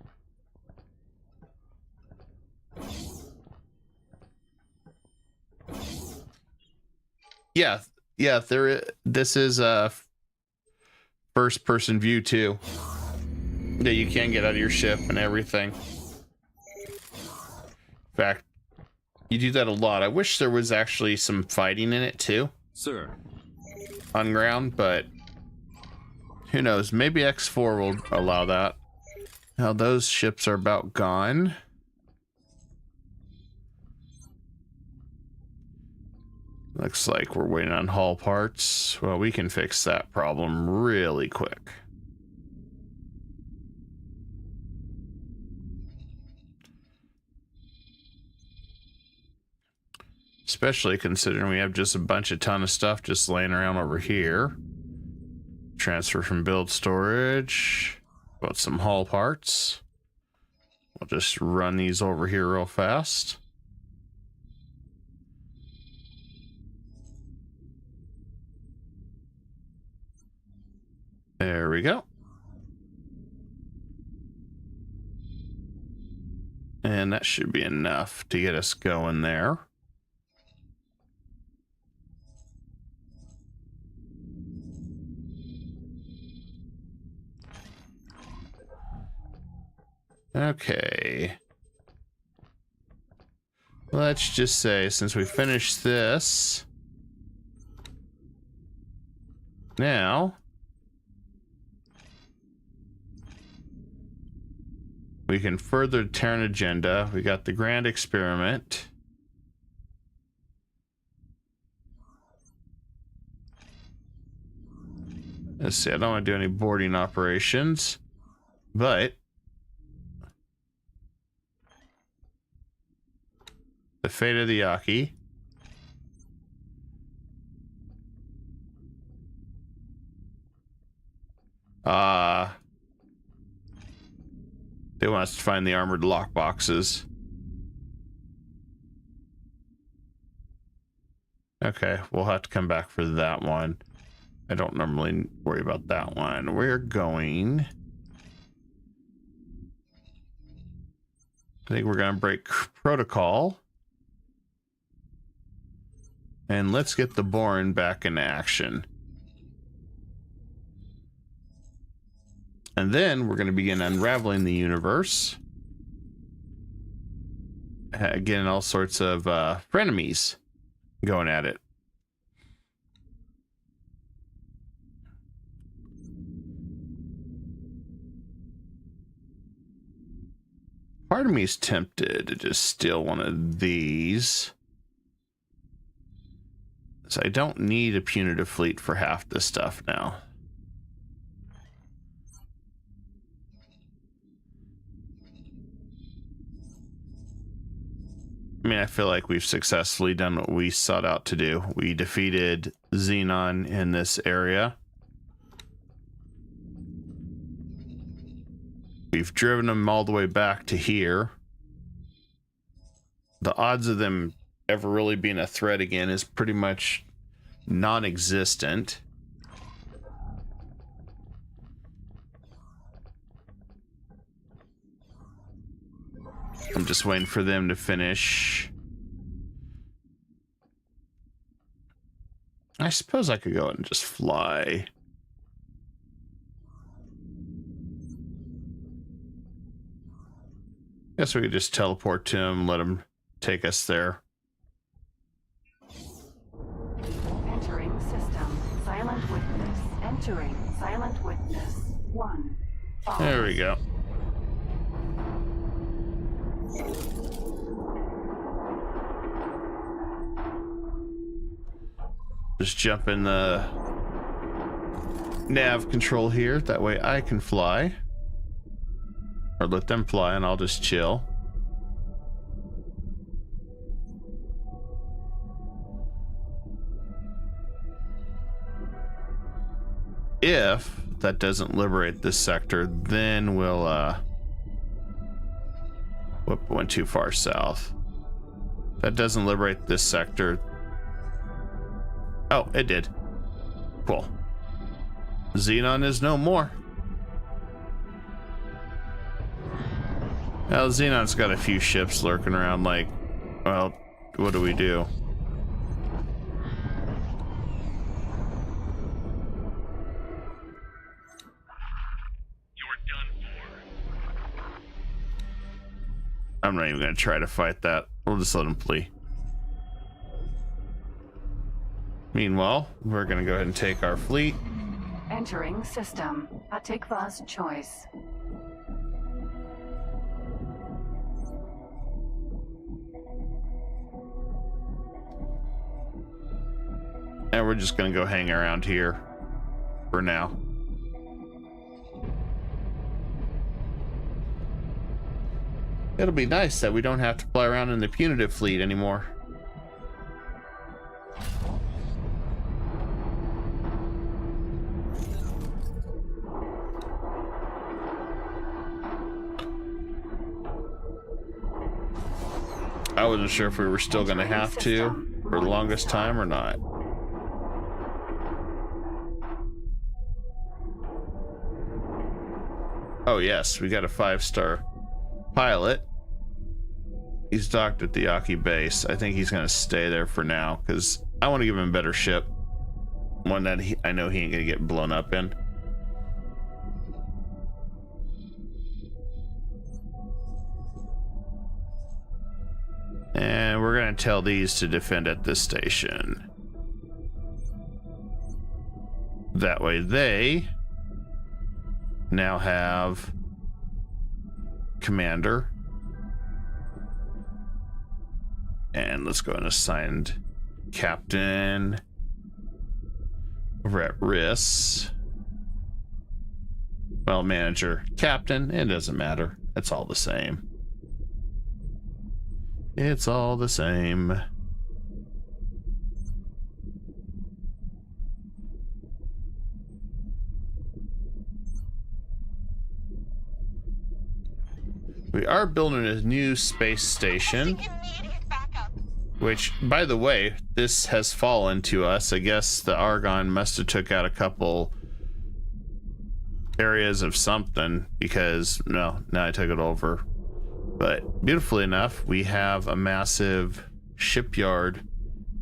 Yeah, this is a first-person view too. That you can get out of your ship and everything. In fact, you do that a lot. I wish there was actually some fighting in it too. Sir. On ground, but who knows? Maybe X4 will allow that. Now those ships are about gone. Looks like we're waiting on hull parts. Well, we can fix that problem really quick. Especially considering we have just a ton of stuff just laying around over here. Transfer from build storage. Got some hull parts. We'll just run these over here real fast. There we go. And that should be enough to get us going there. Okay. Let's just say, since we finished this, now we can further the Terran agenda. We got the Grand Experiment. Let's see, I don't want to do any boarding operations, but the fate of the Yaki. They want us to find the armored lock boxes. Okay, we'll have to come back for that one. I don't normally worry about that one. We're going... I think we're going to break protocol. And let's get the Boron back in action. And then we're going to begin unraveling the universe. Getting all sorts of frenemies going at it. Part of me is tempted to just steal one of these. So I don't need a punitive fleet for half this stuff now. I mean, I feel like we've successfully done what we sought out to do. We defeated Xenon in this area. We've driven them all the way back to here. The odds of them ever really being a threat again is pretty much non-existent. I'm just waiting for them to finish. I suppose I could go and just fly. Guess we could just teleport to him, let him take us there. Entering silent witness 1. There we go. Just jump in the nav control here. That way I can fly. Or let them fly and I'll just chill. If that doesn't liberate this sector, then we'll whoop, went too far south. That doesn't liberate this sector. Oh, it did. Cool. Xenon is no more. Well, Xenon's got a few ships lurking around like, well, what do we do? I'm not even going to try to fight that. We'll just let him flee. Meanwhile, we're going to go ahead and take our fleet. Entering system. Atikva's choice. And we're just going to go hang around here for now. It'll be nice that we don't have to fly around in the punitive fleet anymore. I wasn't sure if we were still going to have to for the longest time or not. Oh yes, we got a 5-star pilot. He's docked at the Yaki base. I think he's going to stay there for now because I want to give him a better ship. One that I know he ain't going to get blown up in. And we're going to tell these to defend at this station. That way they now have commander. And let's go and assign captain over at RIS. Well, manager, captain, it doesn't matter. It's all the same. It's all the same. We are building a new space station, which, by the way, this has fallen to us. I guess the Argon must have took out a couple areas of something because, no, now I took it over. But beautifully enough, we have a massive shipyard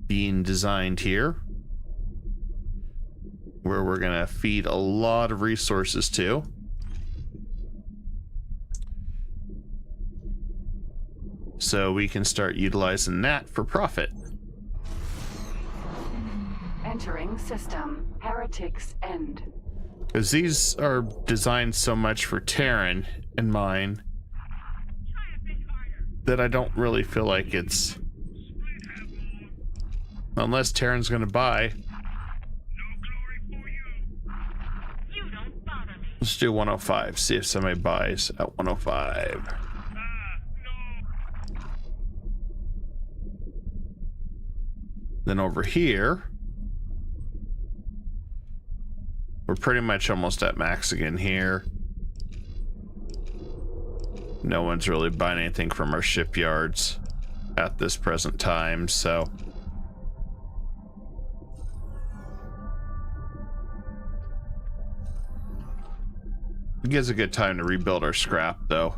being designed here where we're going to feed a lot of resources to. So we can start utilizing that for profit. Entering system. Heretics end. Because these are designed so much for Terran in mind that I don't really feel like it's... Unless Terran's going to buy. Let's do 105. See if somebody buys at 105. Then over here, we're pretty much almost at max again here. No one's really buying anything from our shipyards at this present time, so it gives a good time to rebuild our scrap, though.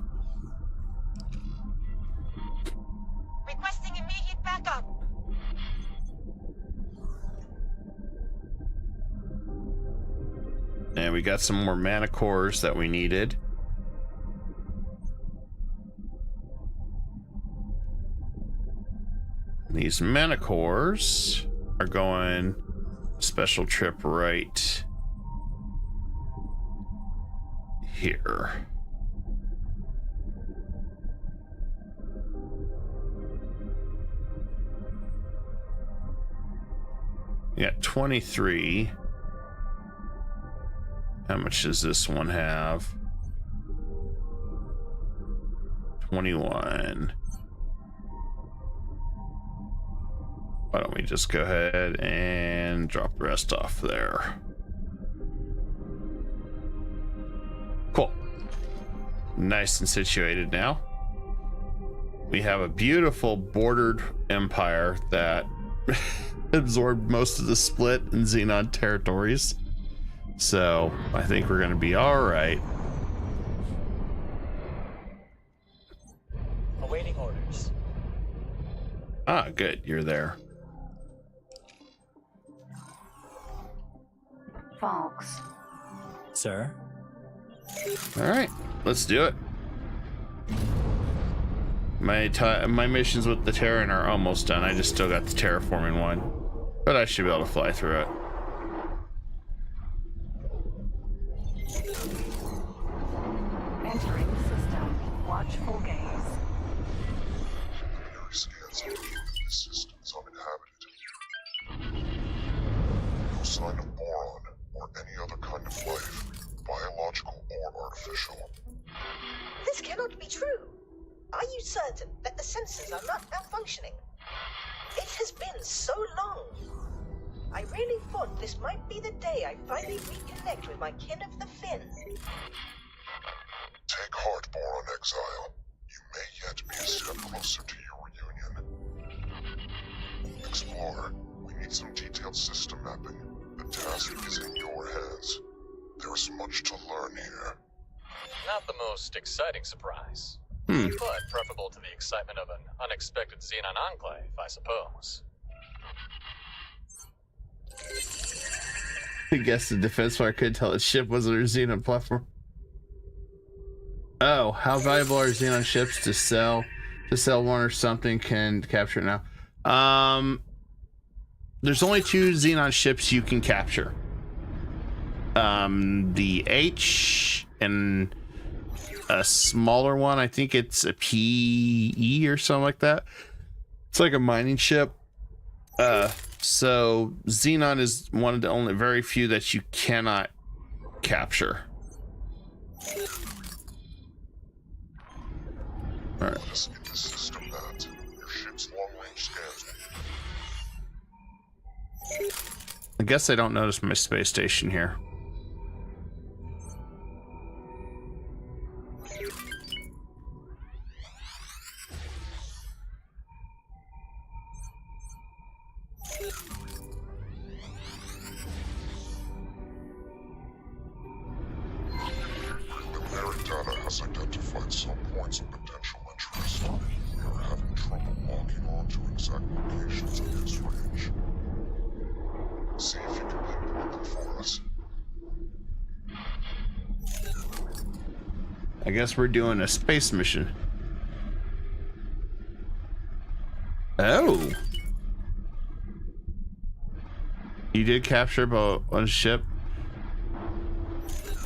Requesting immediate backup. And we got some more mana cores that we needed. These mana cores are going special trip right here? Yeah, 23. How much does this one have? 21. Why don't we just go ahead and drop the rest off there? Cool. Nice and situated now. We have a beautiful bordered empire that absorbed most of the split in Xenon territories. So I think we're going to be all right. Awaiting orders. Ah, good. You're there. Fox. Sir? All right, let's do it. My missions with the Terran are almost done. I just still got the terraforming one, but I should be able to fly through it. Entering system. Watchful gaze. Preliminary scans indicate that this system is uninhabited. No sign of boron or any other kind of life, biological or artificial. This cannot be true. Are you certain that the sensors are not malfunctioning? It has been so long. I really thought this might be the day I finally reconnect with my kin of the Fin. Take heart, Boron Exile. You may yet be a step closer to your reunion. Explorer, we need some detailed system mapping. The task is in your hands. There is much to learn here. Not the most exciting surprise, Hmm. but preferable to the excitement of an unexpected Xenon enclave, I suppose. I guess the defense part couldn't tell its ship wasn't a Xenon platform. Oh, how valuable are Xenon ships to sell? To sell one or something can capture it now. There's only 2 Xenon ships you can capture. The H and a smaller one. I think it's a PE or something like that. It's like a mining ship. So Xenon is one of the only very few that you cannot capture. All right. Let us get the system mapped. Your ship's long-range scans will be... I guess I don't notice my space station here. Preliminary data has identified some points of potential interest. We are having trouble locking on to exact locations at this range. See if you can pinpoint them for us. I guess we're doing a space mission. Oh. You did capture a ship.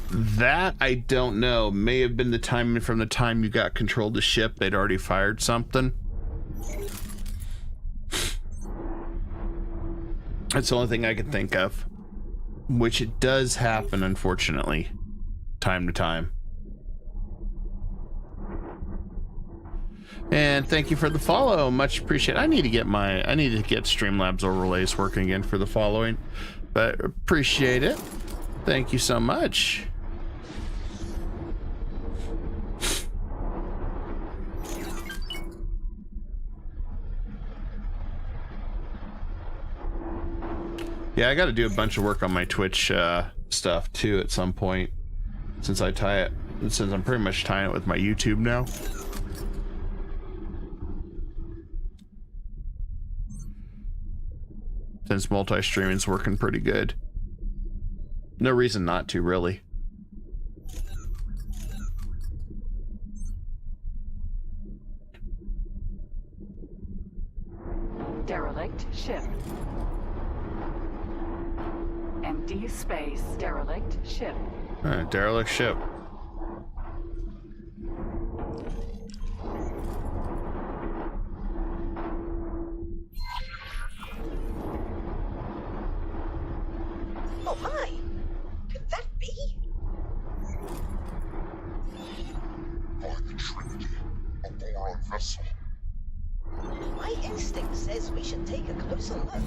That I don't know. May have been the timing from the time you got control of the ship. They'd already fired something. That's the only thing I can think of. Which it does happen, unfortunately. Time to time. And thank you for the follow. Much appreciated. I need to get Streamlabs overlays working again for the following. But appreciate it. Thank you so much. Yeah, I got to do a bunch of work on my Twitch stuff too at some point, since I'm pretty much tying it with my YouTube now. Since multi-streaming's working pretty good. No reason not to, really. Derelict ship. Empty space. Derelict ship. Derelict ship. A Boron vessel. My instinct says we should take a closer look.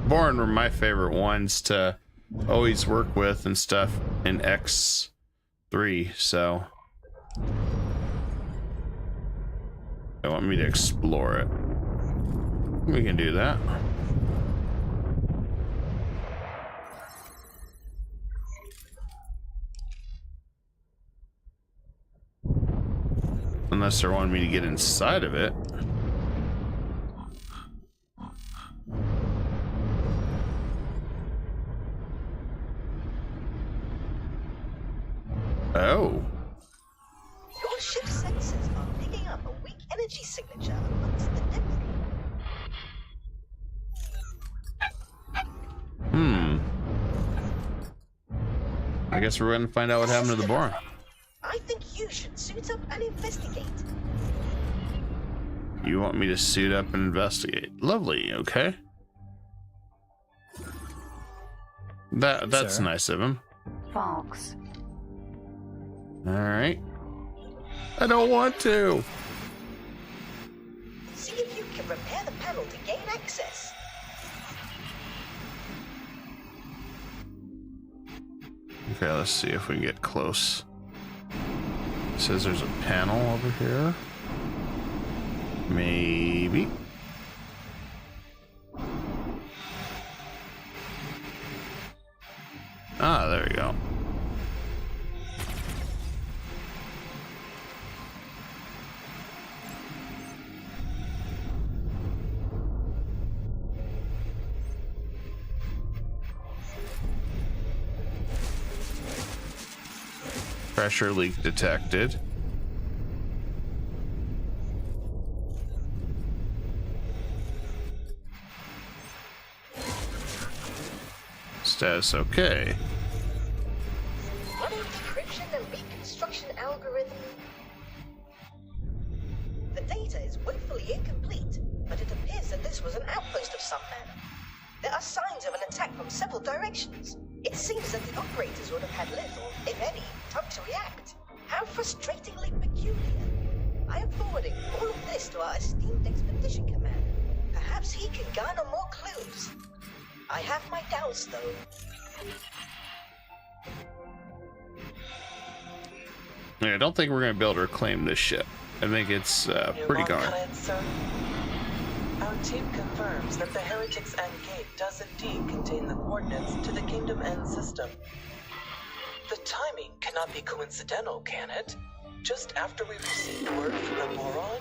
Boron were my favorite ones to always work with and stuff in X3, so they want me to explore it. We can do that. Unless they're wanting me to get inside of it. Oh. Your ship's sensors are picking up a weak energy signature amongst the debris. I guess we're going to find out what happened to the Boron. I think you should suit up and investigate. You want me to suit up and investigate? Lovely, okay. That's Sir? nice of him. Fox. Alright. I don't want to. See if you can repair the panel to gain access. Okay, let's see if we can get close. It says there's a panel over here. Maybe. Ah, there we go. Pressure leak detected. Status okay. What a decryption and reconstruction algorithm. The data is woefully incomplete, but it appears that this was an outpost of some manner. There are signs of an attack from several directions. It seems that the operators would have had little, if any, time to react. How frustratingly peculiar. I am forwarding all of this to our esteemed expedition commander. Perhaps he can garner more clues. I have my doubts, though. Yeah, I don't think we're going to be able to reclaim this ship. I think it's pretty gone. Our team confirms that the Heretics End Gate does indeed contain the coordinates to the Kingdom End system. The timing cannot be coincidental, can it? Just after we received word from the Boron?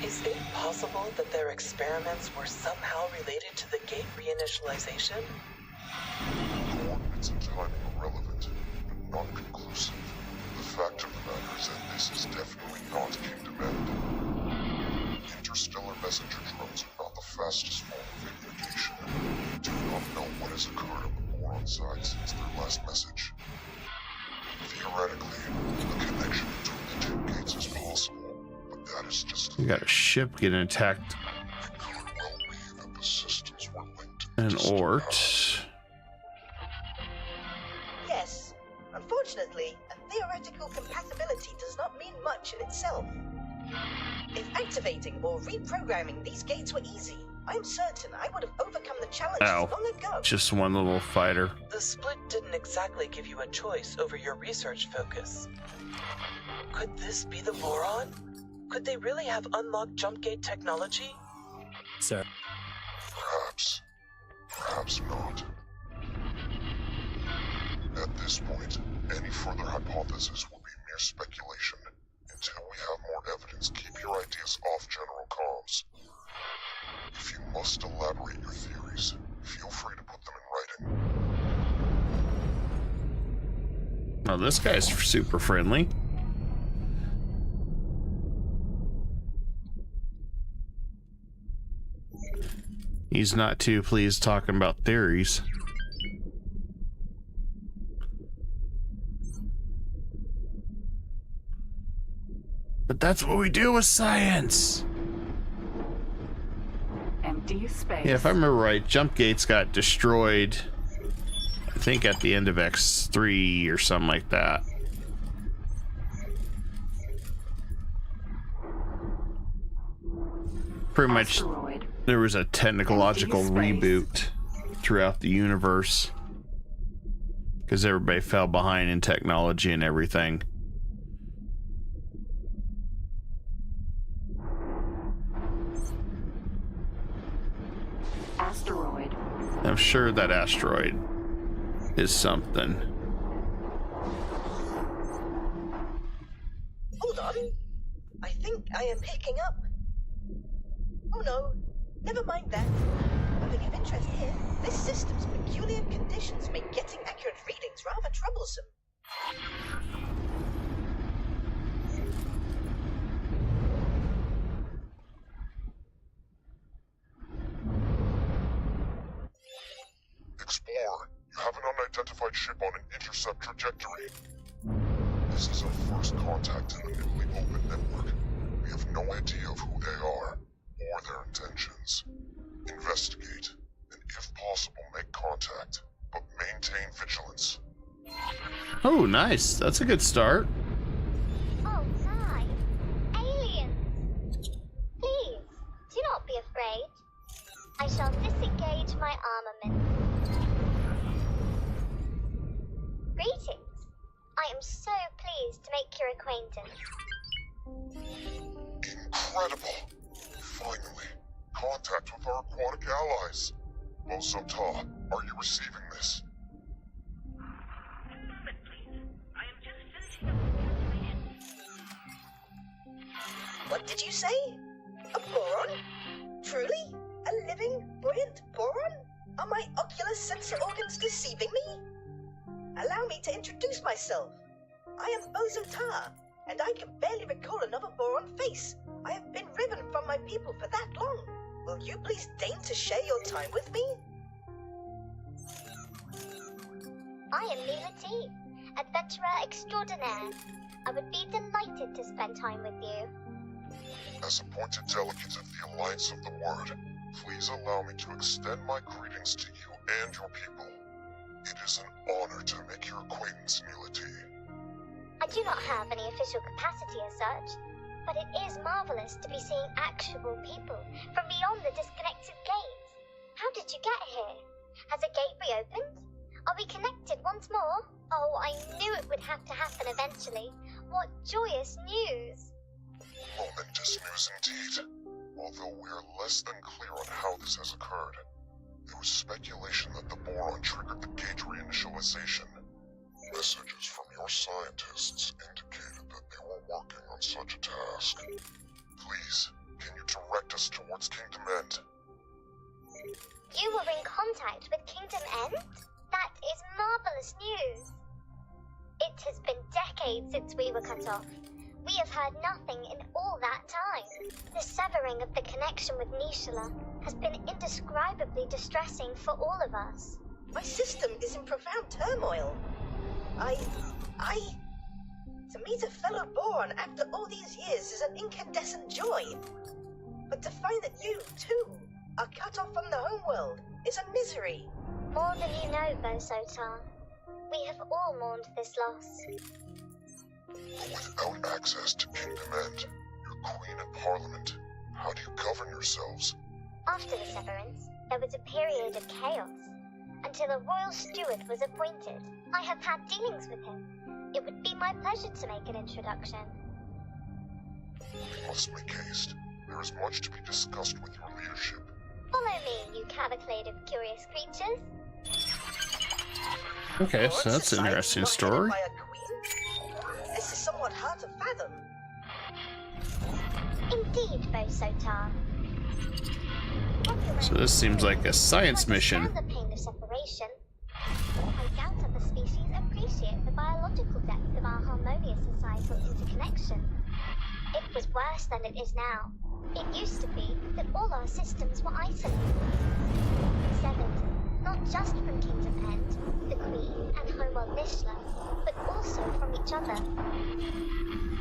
Is it possible that their experiments were somehow related to the gate reinitialization? Coordinates and timing are relevant, but not conclusive. The fact of the matter is that this is definitely not Kingdom End. Interstellar messenger drones are not the fastest form of communication. We do not know what has occurred on the Boron side since their last message. Theoretically, the connection between the two gates is possible, but that is just... We got a ship getting attacked. It could well be that the systems were linked to An distant Ort. powers. Yes. Unfortunately, a theoretical compatibility does not mean much in itself. If activating or reprogramming these gates were easy, I'm certain I would have overcome the challenge Ow. long ago. Just one little fighter. The split didn't exactly give you a choice over your research focus. Could this be the Boron? Could they really have unlocked jump gate technology? Sir. Perhaps. Perhaps not. At this point, any further hypothesis will be mere speculation. Until we have more evidence, keep your ideas off general comms. If you must elaborate your theories, feel free to put them in writing. Oh, this guy's super friendly. He's not too pleased talking about theories. But that's what we do with science. Empty space. Yeah, if I remember right, jump gates got destroyed I think at the end of X3 or something like that. Pretty much there was a technological reboot throughout the universe because everybody fell behind in technology and everything. Asteroid. I'm sure that asteroid is something. Hold on. I think I am picking up. Oh no, never mind that. Nothing of interest here. This system's peculiar conditions make getting accurate readings rather troublesome. Explorer, you have an unidentified ship on an intercept trajectory. This is our first contact in the newly open network. We have no idea of who they are or their intentions. Investigate, and if possible, make contact, but maintain vigilance. Oh, nice. That's a good start. Oh, hi. Aliens. Please, do not be afraid. I shall disengage my armament. Greetings. I am so pleased to make your acquaintance. Incredible! Finally, contact with our aquatic allies. Bosota, are you receiving this? What did you say? A boron? Truly? A living, buoyant boron? Are my ocular sensor organs deceiving me? Allow me to introduce myself. I am Bosota, and I can barely recall another boron face. I have been riven from my people for that long. Will you please deign to share your time with me? I am Mila T, adventurer extraordinaire. I would be delighted to spend time with you. As appointed delegate of the Alliance of the Word, please allow me to extend my greetings to you and your people. It is an honor to make your acquaintance, Mila T. I do not have any official capacity as such, but it is marvelous to be seeing actual people from beyond the disconnected gates. How did you get here? Has a gate reopened? Are we connected once more? Oh, I knew it would have to happen eventually. What joyous news! Momentous news indeed. Although we are less than clear on how this has occurred. There was speculation that the Boron triggered the gate reinitialization. Messages from your scientists indicated that they were working on such a task. Please, can you direct us towards Kingdom End? You were in contact with Kingdom End? That is marvelous news. It has been decades since we were cut off. We have heard nothing in all that time. The severing of the connection with Nishala has been indescribably distressing for all of us. My system is in profound turmoil. To meet a fellow Boron after all these years is an incandescent joy. But to find that you, too, are cut off from the homeworld is a misery. More than you know, Bosota. We have all mourned this loss. Without access to Kingdom End, your Queen and Parliament, how do you govern yourselves? After the severance, there was a period of chaos, until a royal steward was appointed. I have had dealings with him. It would be my pleasure to make an introduction. We must make haste. There is much to be discussed with your leadership. Follow me, you cavalcade of curious creatures. Okay, so that's an interesting story. This is somewhat hard to fathom. Indeed, Bosota. So this seems like a science mission. The pain of separation. I doubt other species appreciate the biological depth of our harmonious societal interconnection. It was worse than it is now. It used to be that all our systems were isolated. Severed, not just from Kingdom End, the Queen and homeworld Nishala, but also from each other.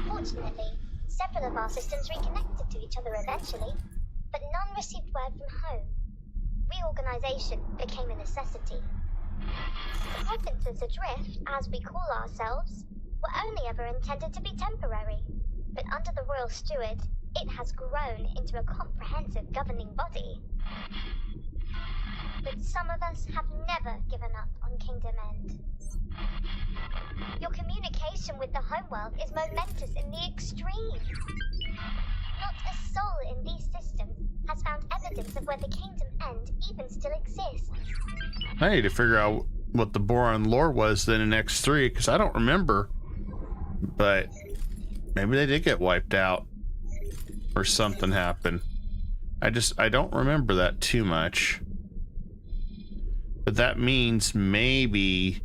Fortunately, several of our systems reconnected to each other eventually, but none received word from home. Reorganization became a necessity. The provinces adrift, as we call ourselves, were only ever intended to be temporary, but under the Royal Steward, it has grown into a comprehensive governing body. But some of us have never given up on Kingdom End. Your communication with the homeworld is momentous in the extreme. Not a soul in these systems has found evidence of where the Kingdom End even still exists. I need to figure out what the Boron lore was then in X3, because I don't remember. But maybe they did get wiped out. Or something happened. I don't remember that too much. But that means maybe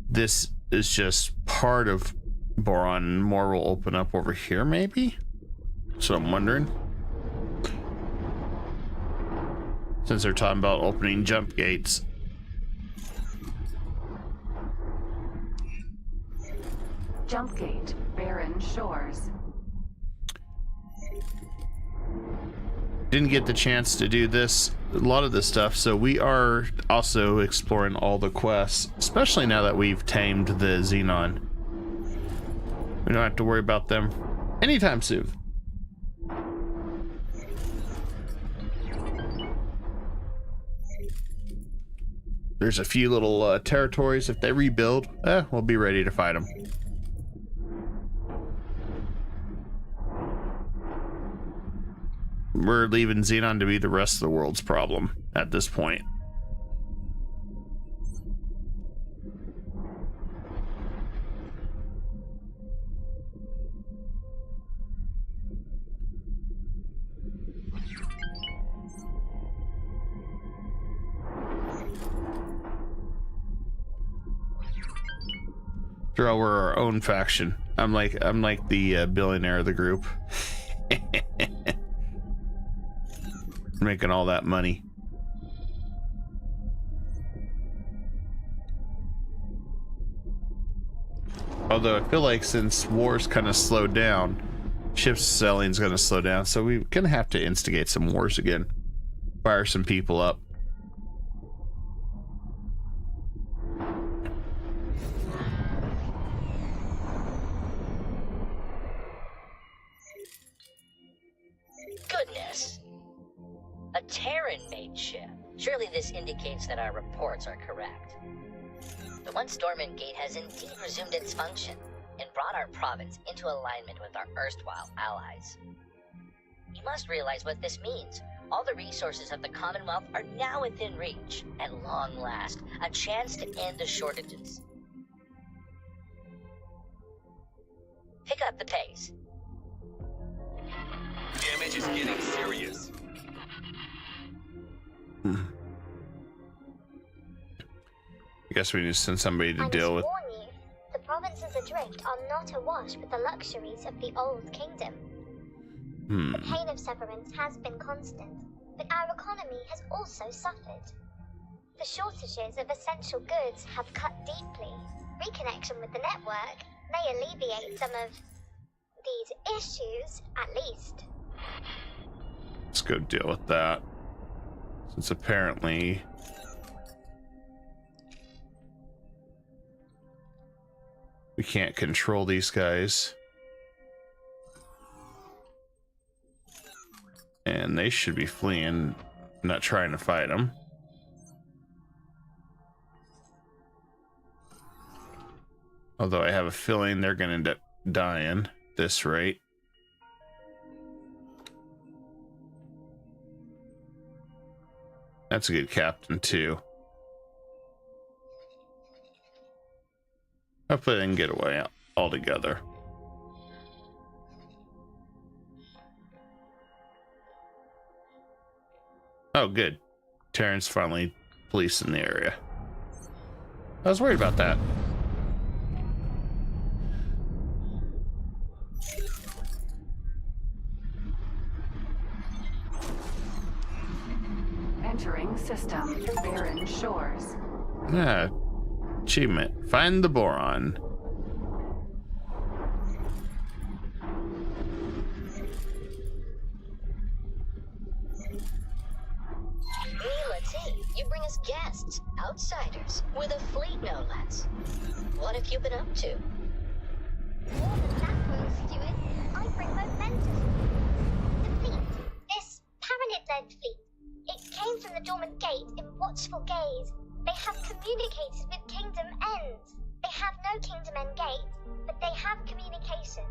this is just part of Boron and more will open up over here, maybe? So I'm wondering. Since they're talking about opening jump gates. Jump gate, Barren Shores. Didn't get the chance to do this, a lot of this stuff, so we are also exploring all the quests, especially now that we've tamed the Xenon. We don't have to worry about them anytime soon. There's a few little territories. If they rebuild, we'll be ready to fight them. We're leaving Xenon to be the rest of the world's problem at this point. After all, we're our own faction. I'm like the billionaire of the group. Making all that money. Although I feel like since wars kind of slowed down, ships selling's going to slow down, so we're going to have to instigate some wars again. Fire some people up. Goodness. A Terran-made ship. Surely this indicates that our reports are correct. The once dormant gate has indeed resumed its function and brought our province into alignment with our erstwhile allies. You must realize what this means. All the resources of the Commonwealth are now within reach. At long last, a chance to end the shortages. Pick up the pace. Damage is getting serious. I guess we need to send somebody to deal with. I must warn you, the provinces adrift are not awash with the luxuries of the old kingdom. The pain of severance has been constant, but our economy has also suffered. The shortages of essential goods have cut deeply. Reconnection with the network may alleviate some of these issues, at least. Let's go deal with that. Since apparently we can't control these guys. And they should be fleeing, not trying to fight them. Although I have a feeling they're going to end up dying at this rate. That's a good captain, too. Hopefully they can get away altogether. Oh, good. Terran's finally policing the area. I was worried about that. Entering system, Barren Shores. Ah, achievement. Find the Boron. Let's see. You bring us guests, outsiders, with a fleet no less. What have you been up to? More than that, Royal Steward, I bring momentous. The fleet, this Paranid-led fleet, it came from the dormant gate in watchful gaze. They have communicated with Kingdom Ends. They have no Kingdom End gate, but they have communication.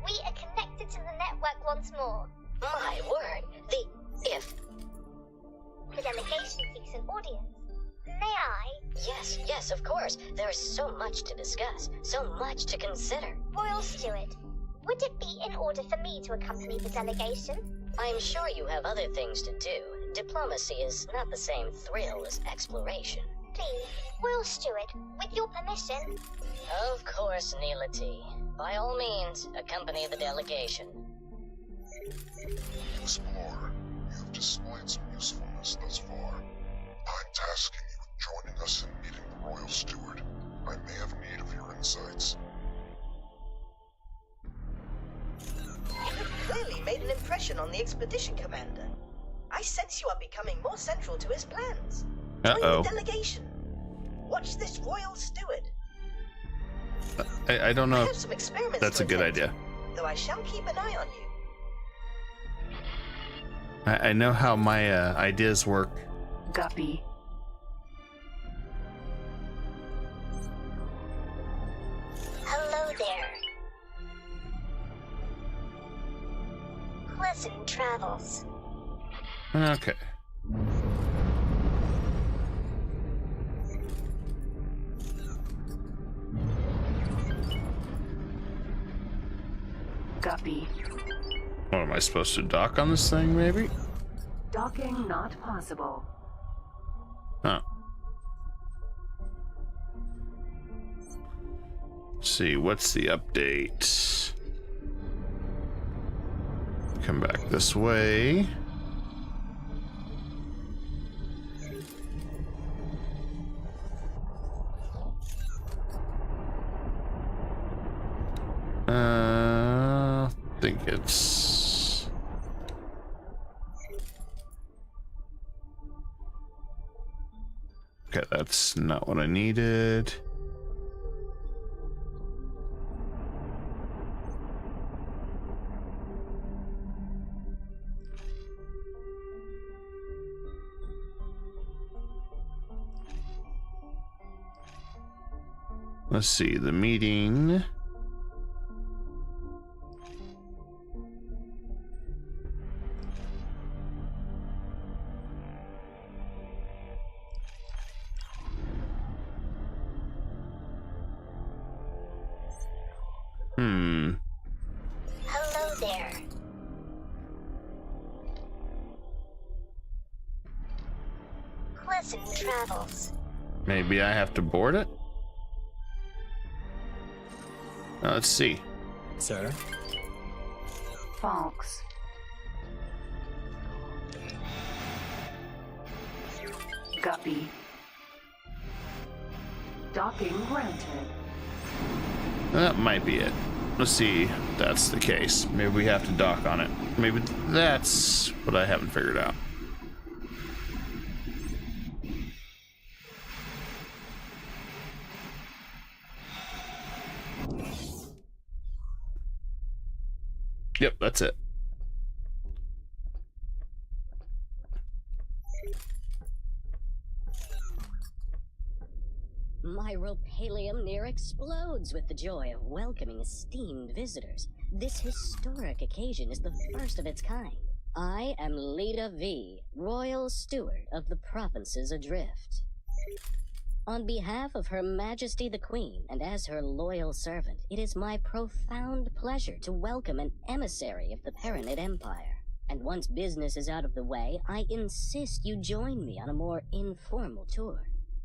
We are connected to the network once more. My word, if... The delegation seeks an audience. May I? Yes, of course. There is so much to discuss, so much to consider. Royal Steward, would it be in order for me to accompany the delegation? I'm sure you have other things to do. Diplomacy is not the same thrill as exploration. Please, Royal Steward, with your permission. Of course, Neela T. By all means, accompany the delegation. Explorer, you have displayed some usefulness thus far. I'm tasking you with joining us in meeting the Royal Steward. I may have need of your insights. You have clearly made an impression on the expedition commander. I sense you are becoming more central to his plans. Join the delegation. Watch this Royal Steward. I don't know. I have some experiments That's to a good attend to, idea. though I shall keep an eye on you. I know how my ideas work. Guppy. Hello there. Pleasant travels. Okay. Guppy. What am I supposed to dock on this thing, maybe? Docking not possible. Huh. Let's see, what's the update? Come back this way. I think it's... Okay, that's not what I needed. Let's see, the meeting. Hello there. Pleasant travels. Maybe I have to board it? Let's see. Sir? Fox. Guppy. Docking granted. That might be it. Let's see if that's the case. Maybe we have to dock on it. Maybe that's what I haven't figured out. Yep, that's it. My ropalium near explodes with the joy of welcoming esteemed visitors. This historic occasion is the first of its kind. I am Leda V, Royal Steward of the Provinces Adrift. On behalf of Her Majesty the Queen, and as her loyal servant, it is my profound pleasure to welcome an emissary of the Paranid Empire. And once business is out of the way, I insist you join me on a more informal tour.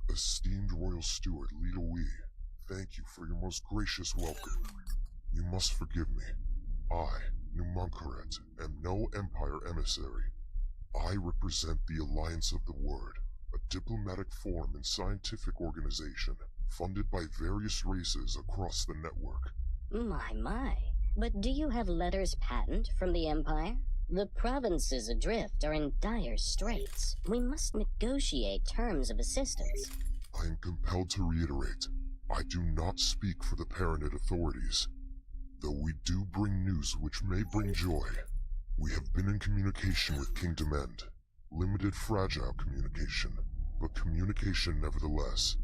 Esteemed Royal Steward Leda Wee, thank you for your most gracious welcome. You must forgive me. I, Numunkaret, am no Empire emissary. I represent the Alliance of the Word, a diplomatic forum and scientific organization funded by various races across the network. My. But do you have letters patent from the Empire? The provinces adrift are in dire straits. We must negotiate terms of assistance. I am compelled to reiterate, I do not speak for the Paranid authorities. Though we do bring news which may bring joy. We have been in communication with Kingdom End. Limited fragile communication, but communication nevertheless.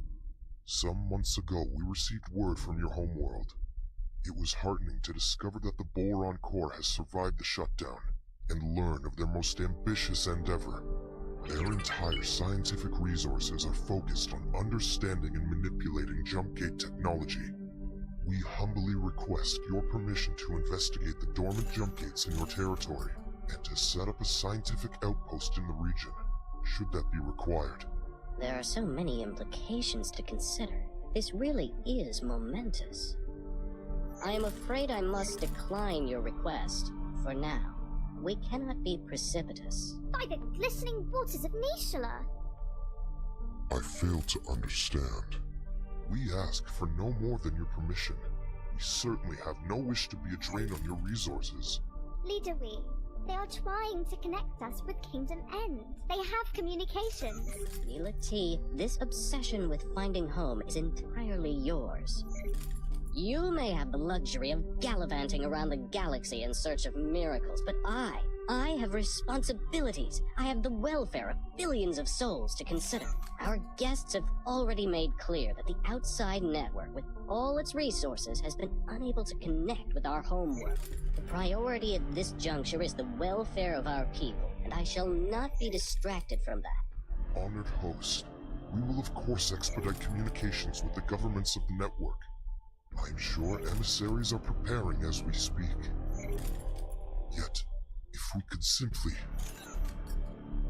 Some months ago we received word from your homeworld. It was heartening to discover that the Boron core has survived the shutdown, and learn of their most ambitious endeavor. Their entire scientific resources are focused on understanding and manipulating jumpgate technology. We humbly request your permission to investigate the dormant jumpgates in your territory, and to set up a scientific outpost in the region, should that be required. There are so many implications to consider. This really is momentous. I am afraid I must decline your request, for now. We cannot be precipitous. By the glistening waters of Nishala! I fail to understand. We ask for no more than your permission. We certainly have no wish to be a drain on your resources. Leader Wee, they are trying to connect us with Kingdom End. They have communications. Neela T, this obsession with finding home is entirely yours. You may have the luxury of gallivanting around the galaxy in search of miracles, but I have responsibilities. I have the welfare of billions of souls to consider. Our guests have already made clear that the outside network, with all its resources, has been unable to connect with our homeworld. The priority at this juncture is the welfare of our people, and I shall not be distracted from that. Honored host, we will of course expedite communications with the governments of the network. I am sure emissaries are preparing as we speak. Yet, if we could simply...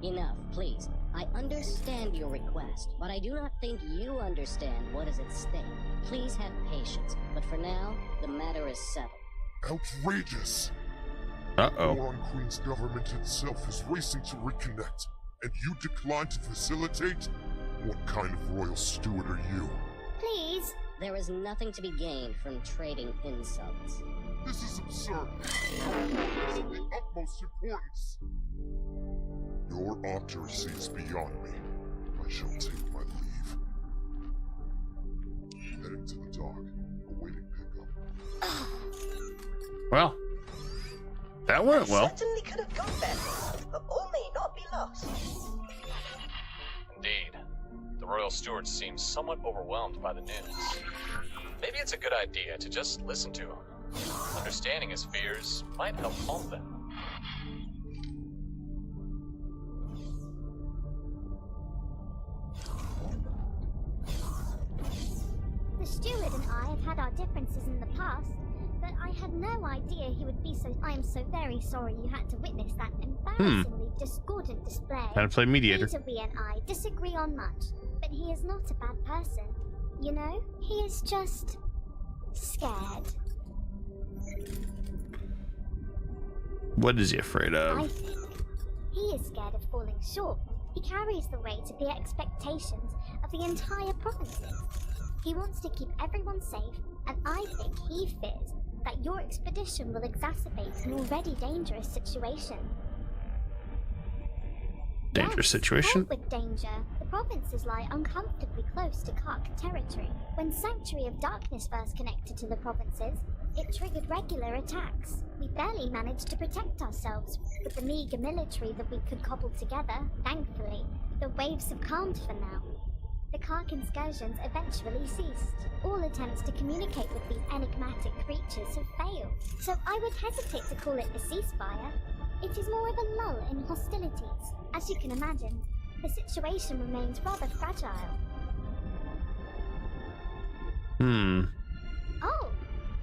Enough, please. I understand your request, but I do not think you understand what is at stake. Please have patience, but for now, the matter is settled. Outrageous! Uh-oh. Boron Queen's government itself is racing to reconnect, and you decline to facilitate? What kind of royal steward are you? Please? There is nothing to be gained from trading insults. This is absurd. It is of the utmost importance. Your accuracy is beyond me. I shall take my leave. Heading to the dock, awaiting pickup. Well, that went well. Certainly could have gone better, but all may not be lost. Indeed. The Royal Steward seems somewhat overwhelmed by the news. Maybe it's a good idea to just listen to him. Understanding his fears might help calm them. The steward and I have had our differences in the past, but I had no idea he would be so... I am so very sorry you had to witness that embarrassingly discordant display. How to play mediator. Leader Wee and I disagree on much, but he is not a bad person. You know, he is just... scared. What is he afraid of? I think he is scared of falling short. He carries the weight of the expectations of the entire provinces. He wants to keep everyone safe, and I think he fears that your expedition will exacerbate an already dangerous situation. Dangerous situation? Filled with danger, the provinces lie uncomfortably close to Kark territory. When Sanctuary of Darkness first connected to the provinces, it triggered regular attacks. We barely managed to protect ourselves with the meager military that we could cobble together. Thankfully, the waves have calmed for now. The Kark incursions eventually ceased. All attempts to communicate with these enigmatic creatures have failed, so I would hesitate to call it a ceasefire. It is more of a lull in hostilities. As you can imagine, the situation remains rather fragile. Oh,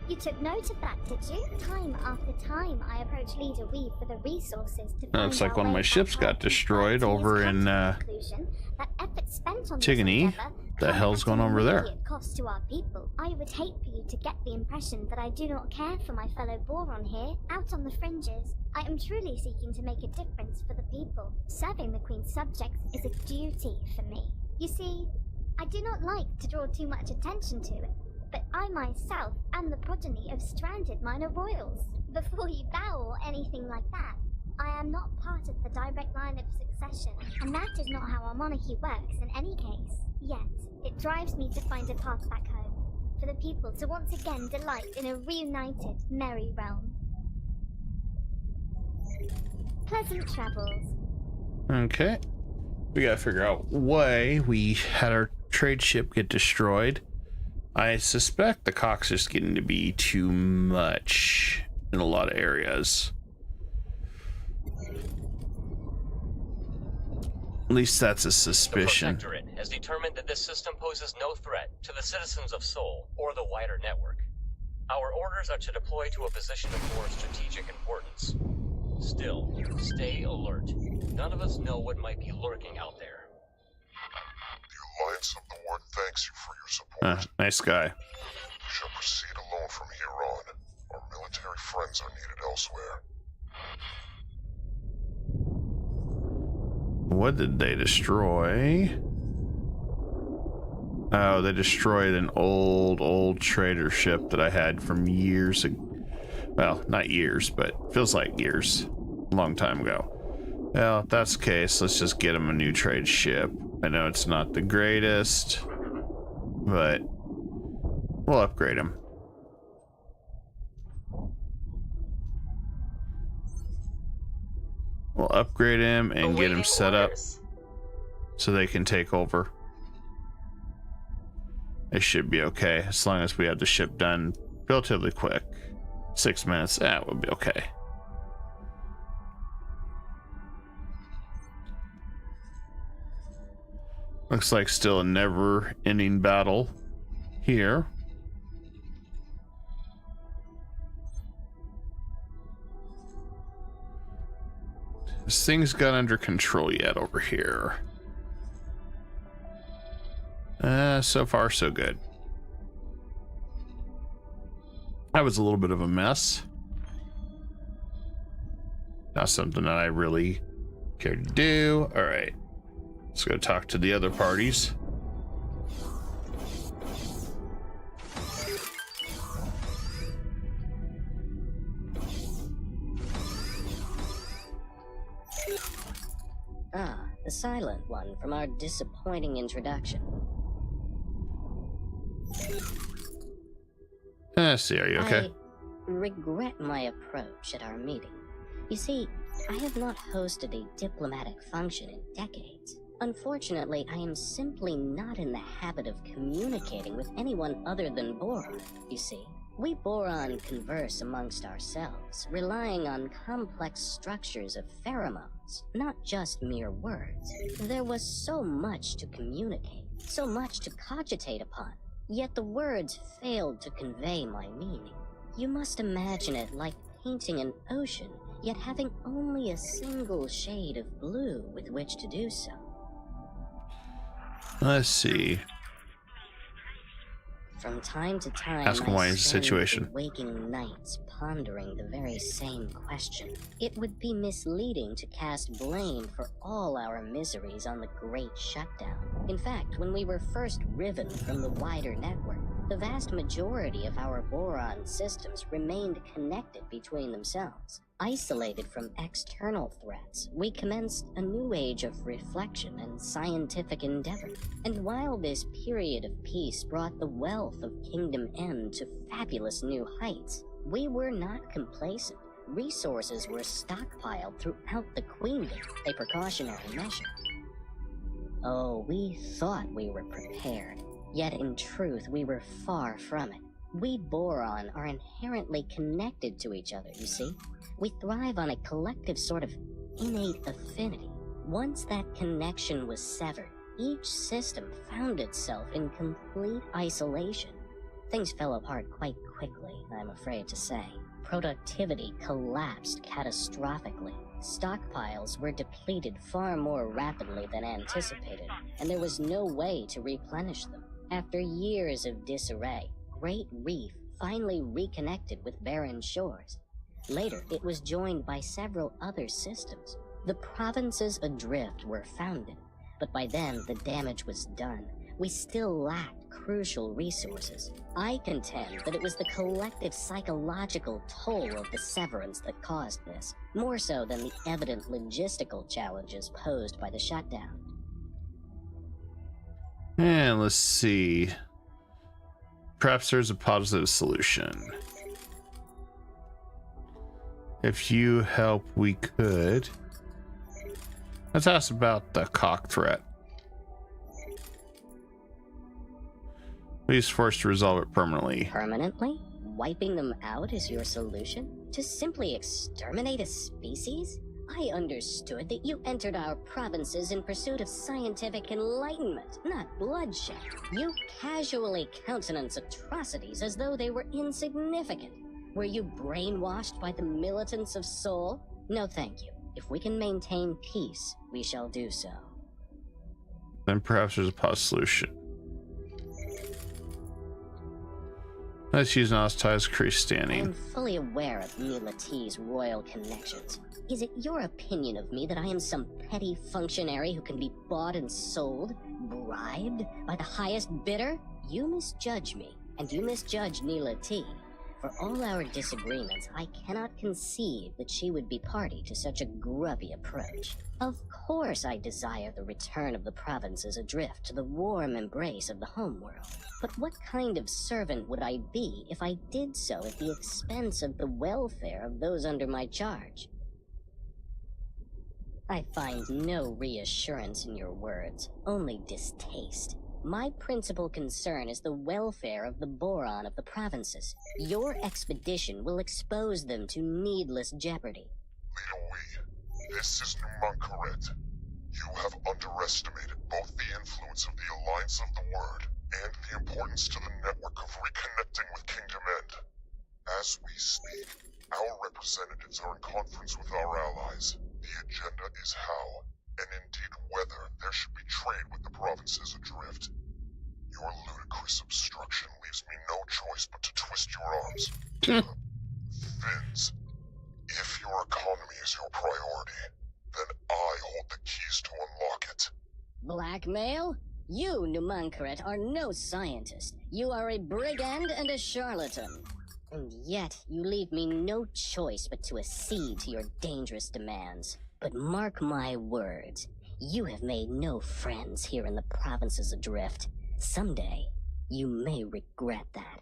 you took note of that, did you? Time after time, I approach Leader Wee for the resources to find Looks like our one of way my ships back got home. destroyed But over he has in come to the conclusion that efforts spent on this Antigone. endeavor The come hell's at going an on over there? immediate cost to our people. I would hate for you to get the impression that I do not care for my fellow Boron here. Out on the fringes, I am truly seeking to make a difference for the people. Serving the Queen's subjects is a duty for me. You see, I do not like to draw too much attention to it, but I myself am the progeny of stranded minor royals. Before you bow or anything like that, I am not part of the direct line of succession, and that is not how our monarchy works in any case. Yet, it drives me to find a path back home, for the people to once again delight in a reunited, merry realm. Pleasant travels. Okay. We gotta figure out why we had our trade ship get destroyed. I suspect the Cox is getting to be too much in a lot of areas. At least that's a suspicion. The Protectorate has determined that this system poses no threat to the citizens of Sol or the wider network. Our orders are to deploy to a position of more strategic importance. Still, stay alert. None of us know what might be lurking out there. The Alliance of the Ward thanks you for your support. Nice guy. You shall proceed alone from here on. Our military friends are needed elsewhere. What did they destroy? Oh, they destroyed an old trader ship that I had from years ago. Well, not years, but feels like years. A long time ago. Well, if that's the case, let's just get him a new trade ship. I know it's not the greatest, but we'll upgrade him. We'll upgrade him and get him set up so they can take over. It should be okay as long as we have the ship done relatively quick. 6 minutes, that would be okay. Looks like still a never-ending battle here. This thing's got under control yet over here. So far so good. That was a little bit of a mess. Not something that I really care to do. All right, let's go talk to the other parties. Ah, the silent one from our disappointing introduction. See, are you okay? I regret my approach at our meeting. You see, I have not hosted a diplomatic function in decades. Unfortunately, I am simply not in the habit of communicating with anyone other than Boron, you see. We Boron converse amongst ourselves, relying on complex structures of pheromones, not just mere words. There was so much to communicate, so much to cogitate upon, yet the words failed to convey my meaning. You must imagine it like painting an ocean, yet having only a single shade of blue with which to do so. Let's see. From time to time, Ask him why his situation. Waking nights pondering the very same question. It would be misleading to cast blame for all our miseries on the Great Shutdown. In fact, when we were first riven from the wider network, the vast majority of our Boron systems remained connected between themselves. Isolated from external threats, we commenced a new age of reflection and scientific endeavor. And while this period of peace brought the wealth of Kingdom N to fabulous new heights, we were not complacent. Resources were stockpiled throughout the Queendom, a precautionary measure. Oh, we thought we were prepared, yet in truth we were far from it. We Boron are inherently connected to each other, you see. We thrive on a collective sort of innate affinity. Once that connection was severed, each system found itself in complete isolation. Things fell apart quite quickly, I'm afraid to say. Productivity collapsed catastrophically. Stockpiles were depleted far more rapidly than anticipated, and there was no way to replenish them. After years of disarray, Great Reef finally reconnected with barren shores. Later, it was joined by several other systems. The provinces adrift were founded, but by then the damage was done. we still lacked crucial resources. I contend that it was the collective psychological toll of the severance that caused this, more so than the evident logistical challenges posed by the shutdown. And let's see. Perhaps there's a positive solution. If you help, we could. Let's ask about the cock threat. Please forced to resolve it permanently. Permanently? Wiping them out is your solution? To simply exterminate a species? I understood that you entered our provinces in pursuit of scientific enlightenment, not bloodshed. You casually countenance atrocities as though they were insignificant. Were you brainwashed by the militants of Sol? No, thank you. If we can maintain peace, we shall do so. Then perhaps there's a positive solution. Let's use Nostai's crease I standing. am fully aware of Nila T's royal connections. Is it your opinion of me that I am some petty functionary who can be bought and sold, bribed by the highest bidder? You misjudge me, and you misjudge Nila T. For all our disagreements, I cannot conceive that she would be party to such a grubby approach. Of course I desire the return of the provinces adrift to the warm embrace of the homeworld. But what kind of servant would I be if I did so at the expense of the welfare of those under my charge? I find no reassurance in your words, only distaste. My principal concern is the welfare of the Boron of the provinces. Your expedition will expose them to needless jeopardy. Leader, this is Numankaret. You have underestimated both the influence of the Alliance of the Word and the importance to the network of reconnecting with Kingdom End. As we speak, our representatives are in conference with our allies. The agenda is how, and indeed whether, there should be trade with the provinces adrift. Your ludicrous obstruction leaves me no choice but to twist your arms. Vince, if your economy is your priority, then I hold the keys to unlock it. Blackmail? You, Numankaret, are no scientist. You are a brigand and a charlatan. And yet, you leave me no choice but to accede to your dangerous demands. But mark my words, you have made no friends here in the provinces adrift. Someday, you may regret that.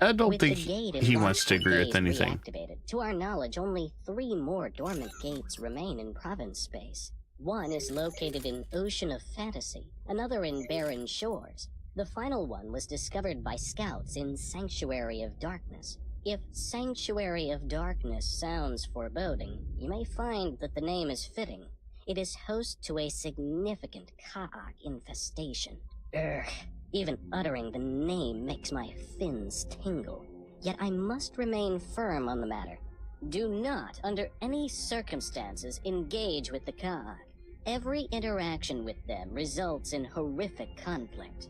I don't With think the gate in he wants to multiple agree with days anything. reactivated, to our knowledge, only 3 more dormant gates remain in province space. One is located in Ocean of Fantasy, another in Barren Shores. The final one was discovered by scouts in Sanctuary of Darkness. If Sanctuary of Darkness sounds foreboding, you may find that the name is fitting. It is host to a significant Ka'ak infestation. Ugh. Even uttering the name makes my fins tingle. Yet I must remain firm on the matter. Do not, under any circumstances, engage with the Ka'ak. Every interaction with them results in horrific conflict.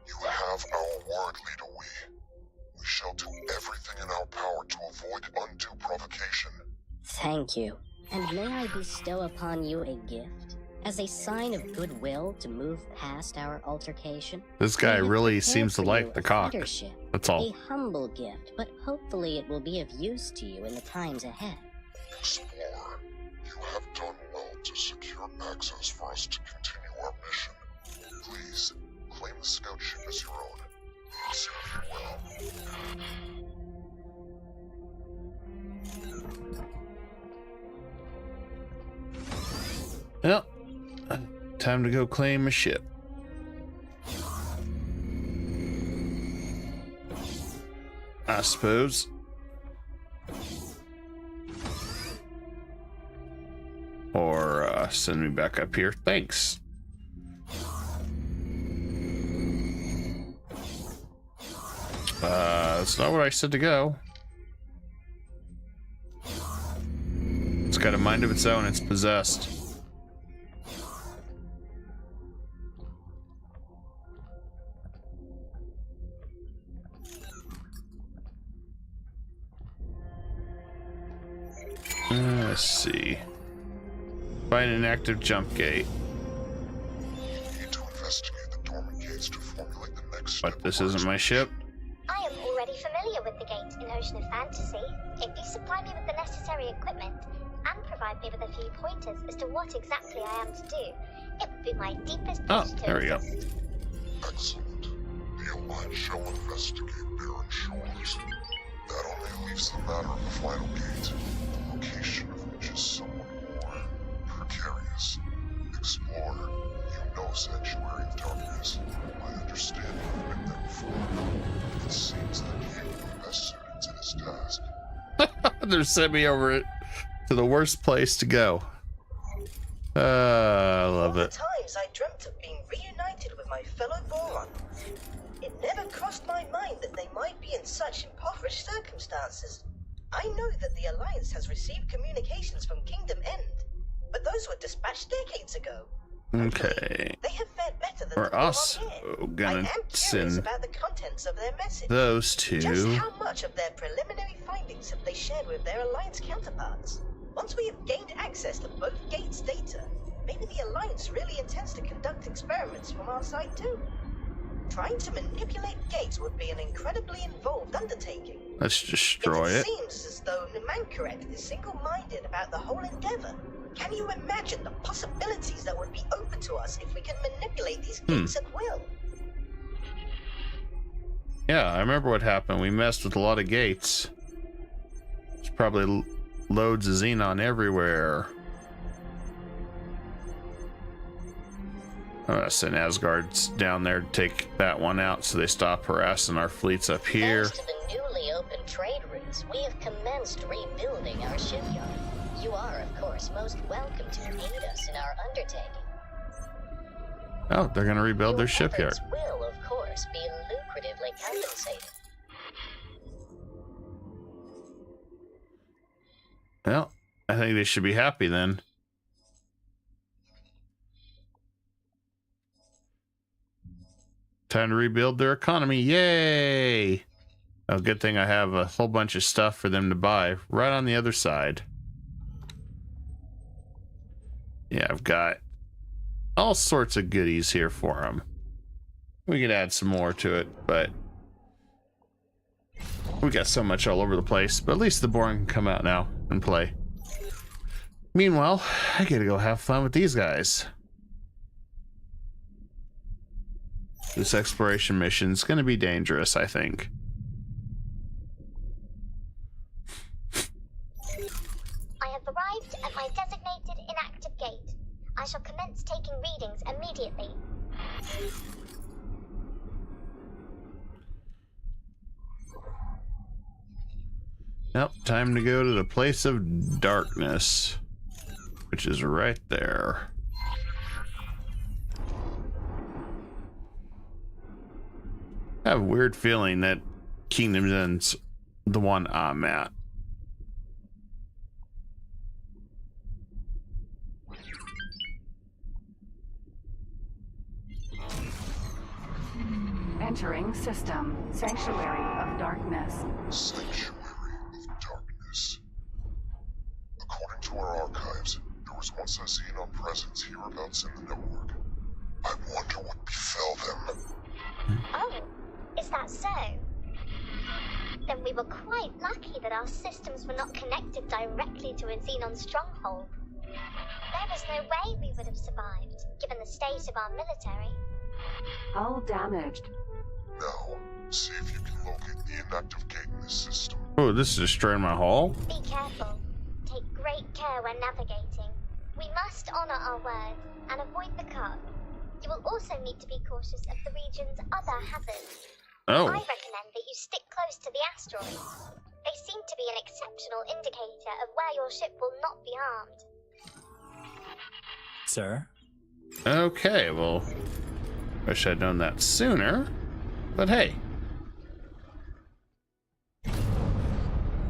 You have our word, Leader Wee. We shall do everything in our power to avoid undue provocation. Thank you. And may I bestow upon you a gift? As a sign of goodwill to move past our altercation? This guy I have really prepared seems to for like you the a cock. leadership. That's all. A humble gift, but hopefully it will be of use to you in the times ahead. Explorer, you have done well to secure access for us to continue our mission. Please, claim the scout ship as your own. Serve you well. Well, time to go claim a ship. I suppose. Or send me back up here. Thanks. That's not where I said to go. It's got a mind of its own. It's possessed. Let's see. Find an active jump gate. You need to investigate the dormant gates to formulate the next step. But this isn't my ship. I am already familiar with the gate in Ocean of Fantasy. If you supply me with the necessary equipment and provide me with a few pointers as to what exactly I am to do, it would be my deepest pleasure to there we go. assist. Excellent. The Alliance shall investigate Baron Shores. That only leaves the matter of the final gate, the location of which is somewhat more precarious. Explorer, you know Sanctuary of Darkness. I understand you've been there before. It seems that you are best suited to this task. They're sending me over it to the worst place to go. I love it. Times I dreamt of being reunited with my fellow Boron. It never crossed my mind that they might be in such impoverished circumstances. I know that the Alliance has received communications from Kingdom End, but those were dispatched decades ago. Okay. They have fared better than We're the Boron also here. I gonna am curious send about the contents of their message. those Just two. how much of their preliminary findings have they shared with their Alliance counterparts? Once we have gained access to both gates' data, maybe the Alliance really intends to conduct experiments from our side too. Trying to manipulate gates would be an incredibly involved undertaking. Let's destroy It it. seems as though Mancorrect is single-minded about the whole endeavor. Can you imagine the possibilities that would be open to us if we can manipulate these gates at will? Yeah, I remember what happened. We messed with a lot of gates. There's probably loads of Xenon everywhere. I'm gonna send Asgard's down there to take that one out so they stop harassing our fleets up here. Thanks to the newly opened trade routes, we have commenced rebuilding our shipyard. You are, of course, most welcome to aid us in our undertaking. Oh, they're gonna rebuild their shipyard. Efforts will, of course, be lucratively compensated. Well, I think they should be happy then. Time to rebuild their economy. Yay! Oh, good thing I have a whole bunch of stuff for them to buy right on the other side. Yeah, I've got all sorts of goodies here for them. We could add some more to it, but we got so much all over the place. But at least the Boron can come out now and play. Meanwhile, I gotta go have fun with these guys. This exploration mission is going to be dangerous, I think. I have arrived at my designated inactive gate. I shall commence taking readings immediately. Yep, time to go to the place of darkness, which is right there. I have a weird feeling that Kingdom End's the one I'm at. Entering system. Sanctuary of Darkness. Sanctuary of Darkness. According to our archives, there was once a Xenon presence hereabouts in the network. I wonder what befell them. Oh, is that so? Then we were quite lucky that our systems were not connected directly to a Xenon stronghold. There was no way we would have survived, given the state of our military. Hull damaged. Now, see if you can locate the inactive gate in this system. Oh, this is destroying my hull? Be careful. Take great care when navigating. We must honor our word and avoid the curve. You will also need to be cautious of the region's other hazards. Oh. I recommend that you stick close to the asteroids. They seem to be an exceptional indicator of where your ship will not be armed. Sir? Okay, well, wish I'd known that sooner, but hey.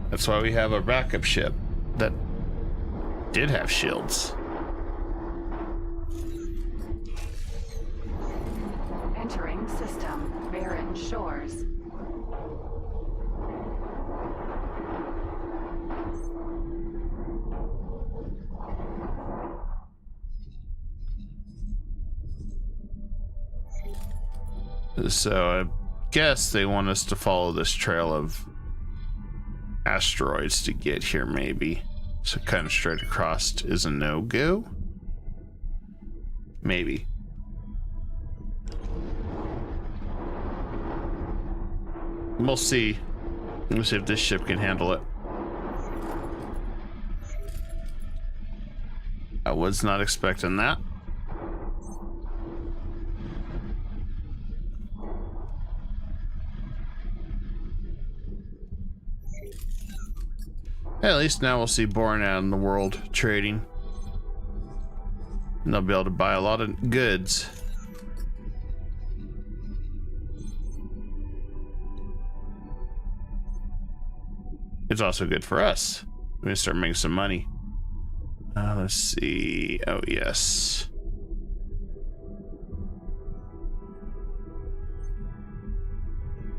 That's why we have a backup ship that did have shields. Entering system. Barren Shores. So I guess they want us to follow this trail of asteroids to get here, maybe. So cutting straight across is a no-go? Maybe. We'll see. We'll see if this ship can handle it. I was not expecting that. At least now we'll see Boron out in the world trading. And they'll be able to buy a lot of goods. It's also good for us. We're gonna start making some money. Let's see. Oh, yes.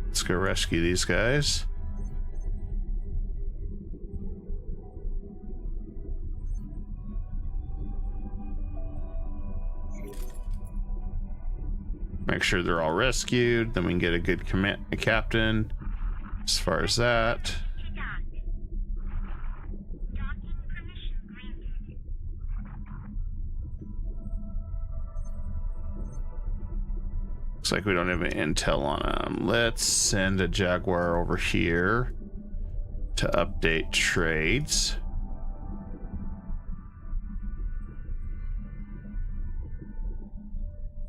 Let's go rescue these guys. Make sure they're all rescued. Then we can get a good captain. As far as that. Looks like we don't have any intel on them. Let's send a Jaguar over here to update trades.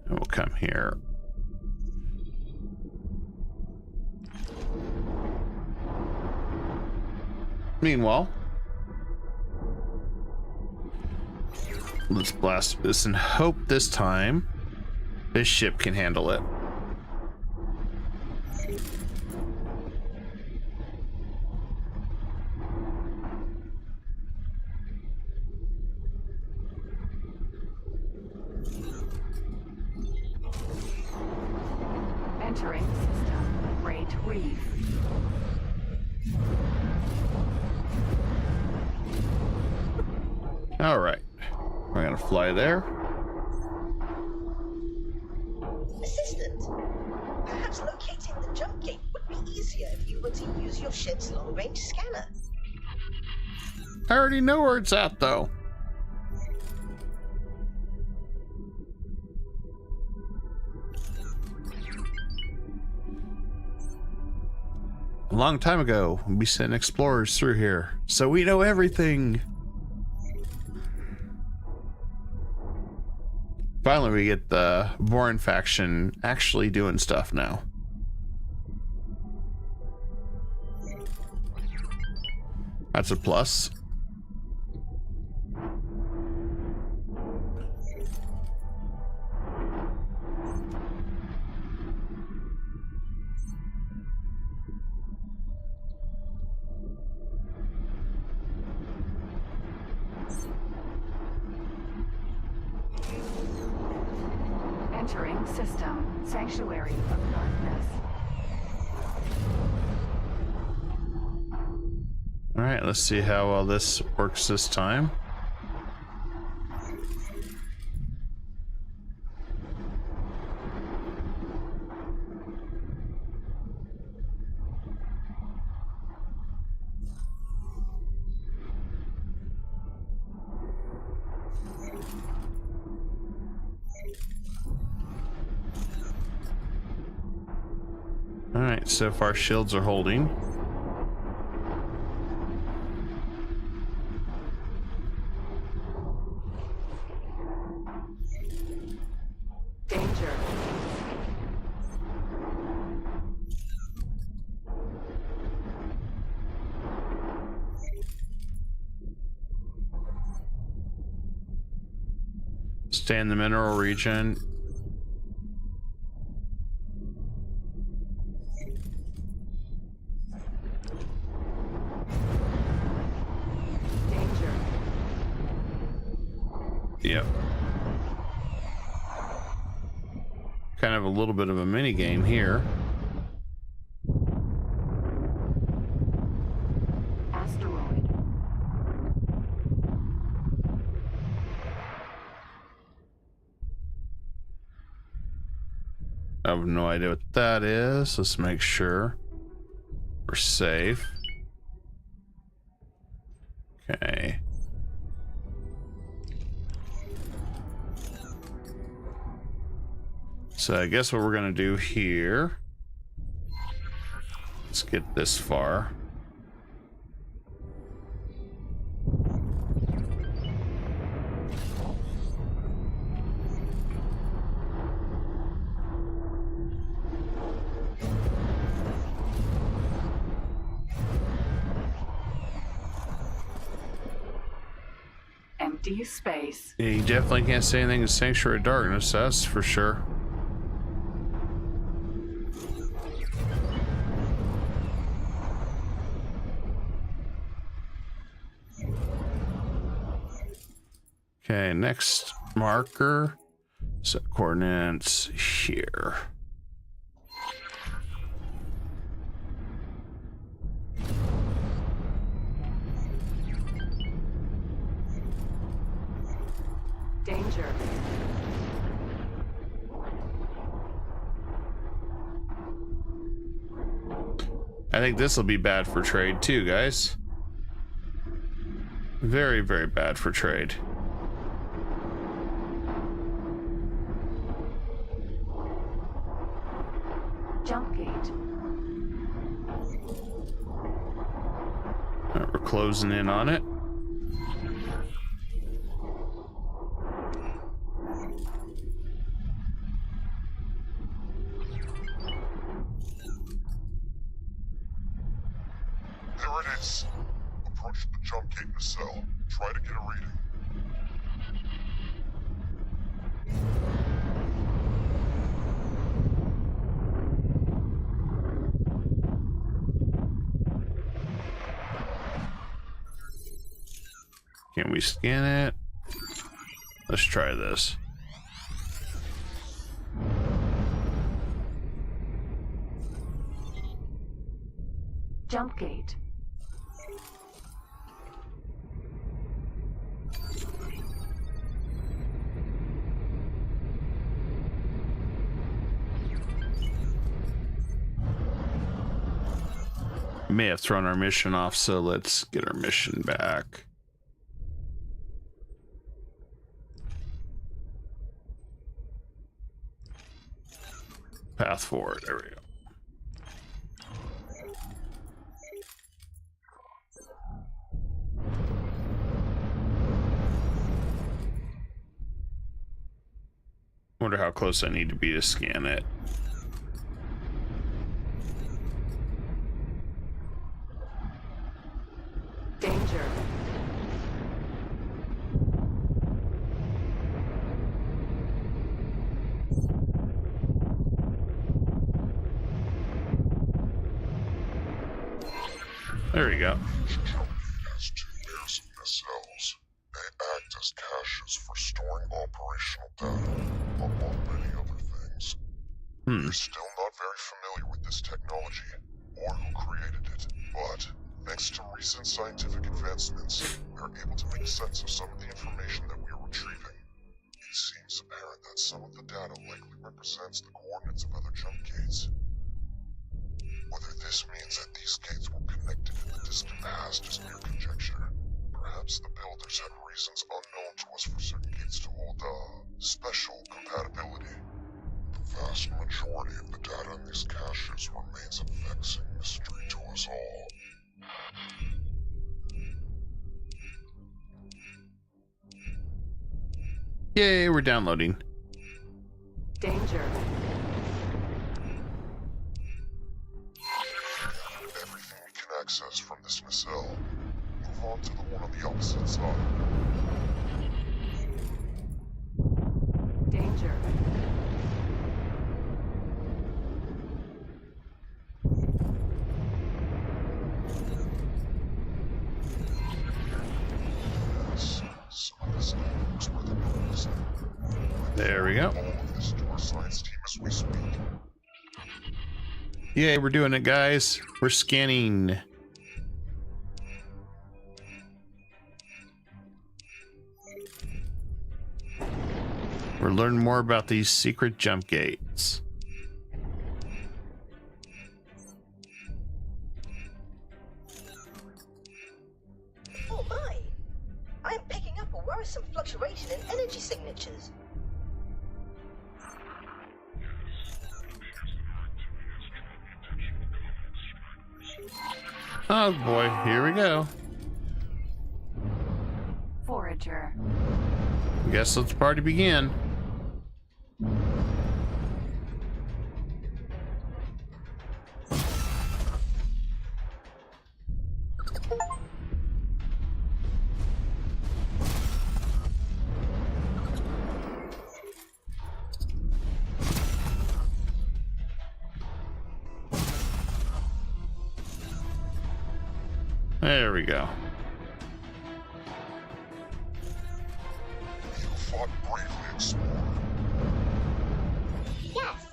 And we'll come here. Meanwhile, let's blast this and hope this time this ship can handle it. Entering system. Great Reef. All right, we're gonna fly there. Assistant, perhaps locating the jump gate would be easier if you were to use your ship's long-range scanner. I already know where it's at, though. A long time ago, we sent explorers through here, so we know everything. Finally, we get the Boron faction actually doing stuff now. That's a plus. Entering system. Sanctuary of Darkness. All right, let's see how well this works this time. All right, so far shields are holding. Danger. Stay in the mineral region. Yep. Kind of a little bit of a mini game here. Asteroid. I have no idea what that is. Let's make sure we're safe. Okay. So I guess what we're gonna do here, let's get this far. Empty space. Yeah, you definitely can't say anything to Sanctuary of Darkness, that's for sure. Okay, next marker. Set coordinates here. Danger. I think this will be bad for trade too, guys. Very, very bad for trade. Jump gate. All right, we're closing in on it. There it is. Approach the jump gate in the cell. Try to get a reading. Can we scan it? Let's try this. Jump gate. May have thrown our mission off, so let's get our mission back. Path forward, there we go. Wonder how close I need to be to scan it. Danger. There we go. Each jump gate has 2 pairs of nacelles. They act as caches for storing operational data, among many other things. We're still not very familiar with this technology, or who created it, but thanks to recent scientific advancements, we are able to make sense of some of the information that we are retrieving. It seems apparent that some of the data likely represents the coordinates of other jump gates. Whether this means that these gates were connected in the distant past is mere conjecture. Perhaps the builders had reasons unknown to us for certain gates to hold, special compatibility. The vast majority of the data in these caches remains a vexing mystery to us all. Yay, we're downloading. Danger. Everything we can access from this nacelle. Move on to the one on the opposite side. Danger. Yes, some of this looks worth noticing. There we go. All of this to our science team as we speak. Yay, we're doing it, guys. We're scanning. We're learning more about these secret jump gates. fluctuation in energy signatures. Oh boy, here we go. Forager. Guess let the party begin. There we go. You fought bravely, Explorer. Yes.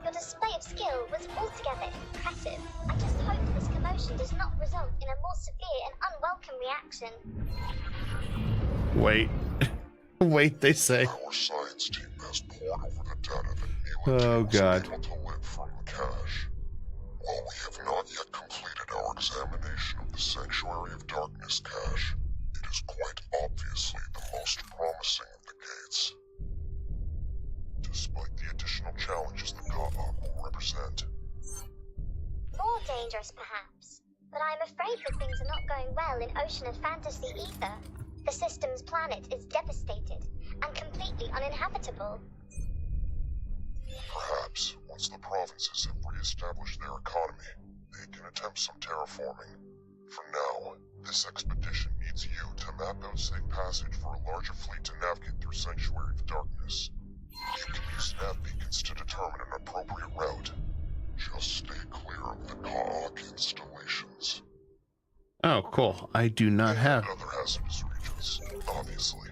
Your display of skill was altogether impressive. I just hope this commotion does not result in a more severe and unwelcome reaction. Wait. Wait, they say. Our science team has poured over the data that Oh, God. able to live from the cache. While we have not yet completed our examination of the Sanctuary of Darkness cache, it is quite obviously the most promising of the gates. Despite the additional challenges the Ga'ak will represent. More dangerous, perhaps. But I'm afraid that things are not going well in Ocean of Fantasy either. The system's planet is devastated and completely uninhabitable. Perhaps, once the provinces have re-established their economy, they can attempt some terraforming. For now, this expedition needs you to map out safe passage for a larger fleet to navigate through Sanctuary of Darkness. You can use nav beacons to determine an appropriate route. Just stay clear of the Ga'ak installations. Oh, cool. I do not have. Other hazardous regions, obviously.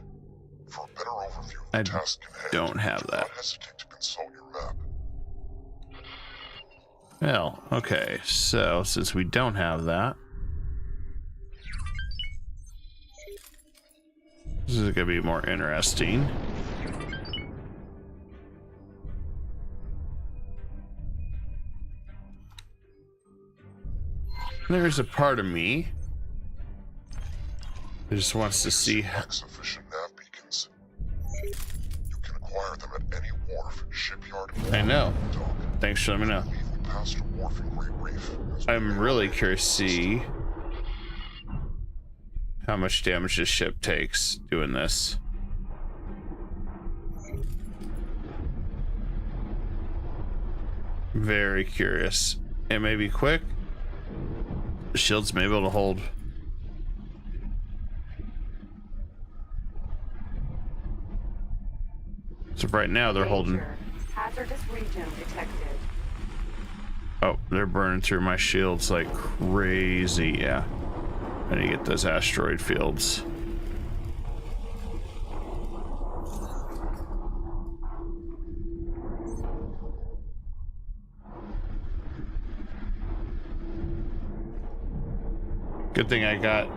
For a better overview of I the task in hand, don't have do that. not hesitate to consult your map. Well, okay. So, since we don't have that, this is going to be more interesting. There's a part of me that just wants to see. Sufficient nav beacons. You can acquire them at any wharf, shipyard. I know. Dock. Thanks for letting me know. Leave past a wharf in Great Reef. I'm really curious to see how much damage this ship takes doing this. Very curious. It may be quick. The shields may be able to hold. So right now they're holding. Hazardous region detected. Oh, they're burning through my shields like crazy. Yeah. I need to get those asteroid fields. Good thing I got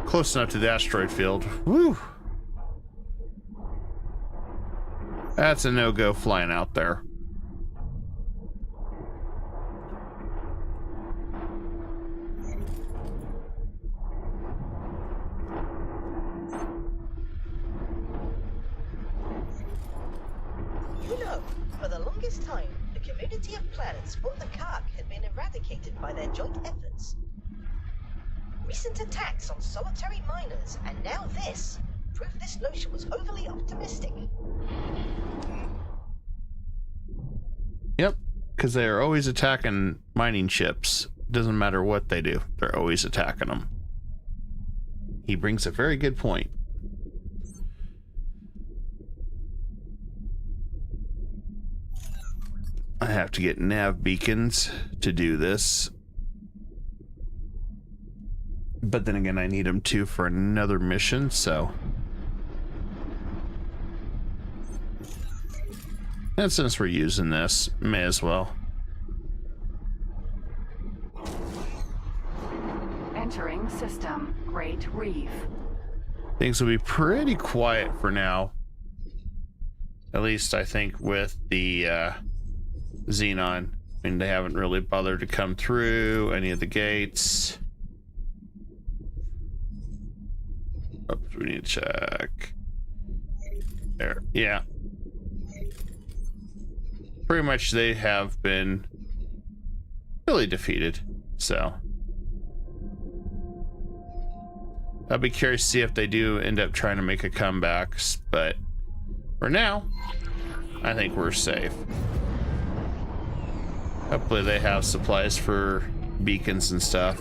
close enough to the asteroid field. Woo! That's a no-go flying out there. You know, for the longest time, the community of planets thought the Ga'ak had been eradicated by their joint efforts. Recent attacks on solitary miners, and now this, prove this notion was overly optimistic. Yep, because they are always attacking mining ships. Doesn't matter what they do, they're always attacking them. He brings a very good point. I have to get nav beacons to do this. But then again, I need them too for another mission, so. And since we're using this, may as well. Entering system. Great Reef. Things will be pretty quiet for now. At least I think with the Xenon. I mean, they haven't really bothered to come through any of the gates. Oops, we need to check. there. Yeah. Pretty much they have been really defeated. So I'll be curious to see if they do end up trying to make a comeback. But for now, I think we're safe. Hopefully they have supplies for beacons and stuff.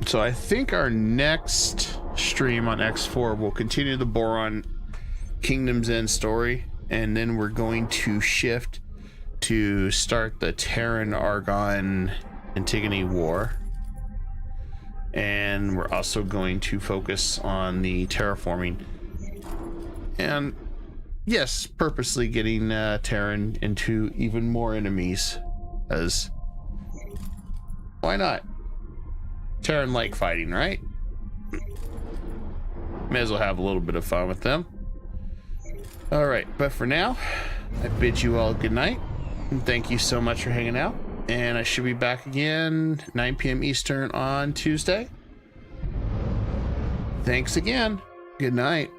So I think our next stream on X4 will continue the Boron Kingdom's End story, and then we're going to shift to start the Terran Argon Antigone war. And we're also going to focus on the terraforming. And yes, purposely getting Terran into even more enemies, as why not? Terran like fighting, right? May as well have a little bit of fun with them. All right, but for now, I bid you all good night, and thank you so much for hanging out. And I should be back again 9 p.m. Eastern on Tuesday. Thanks again. Good night.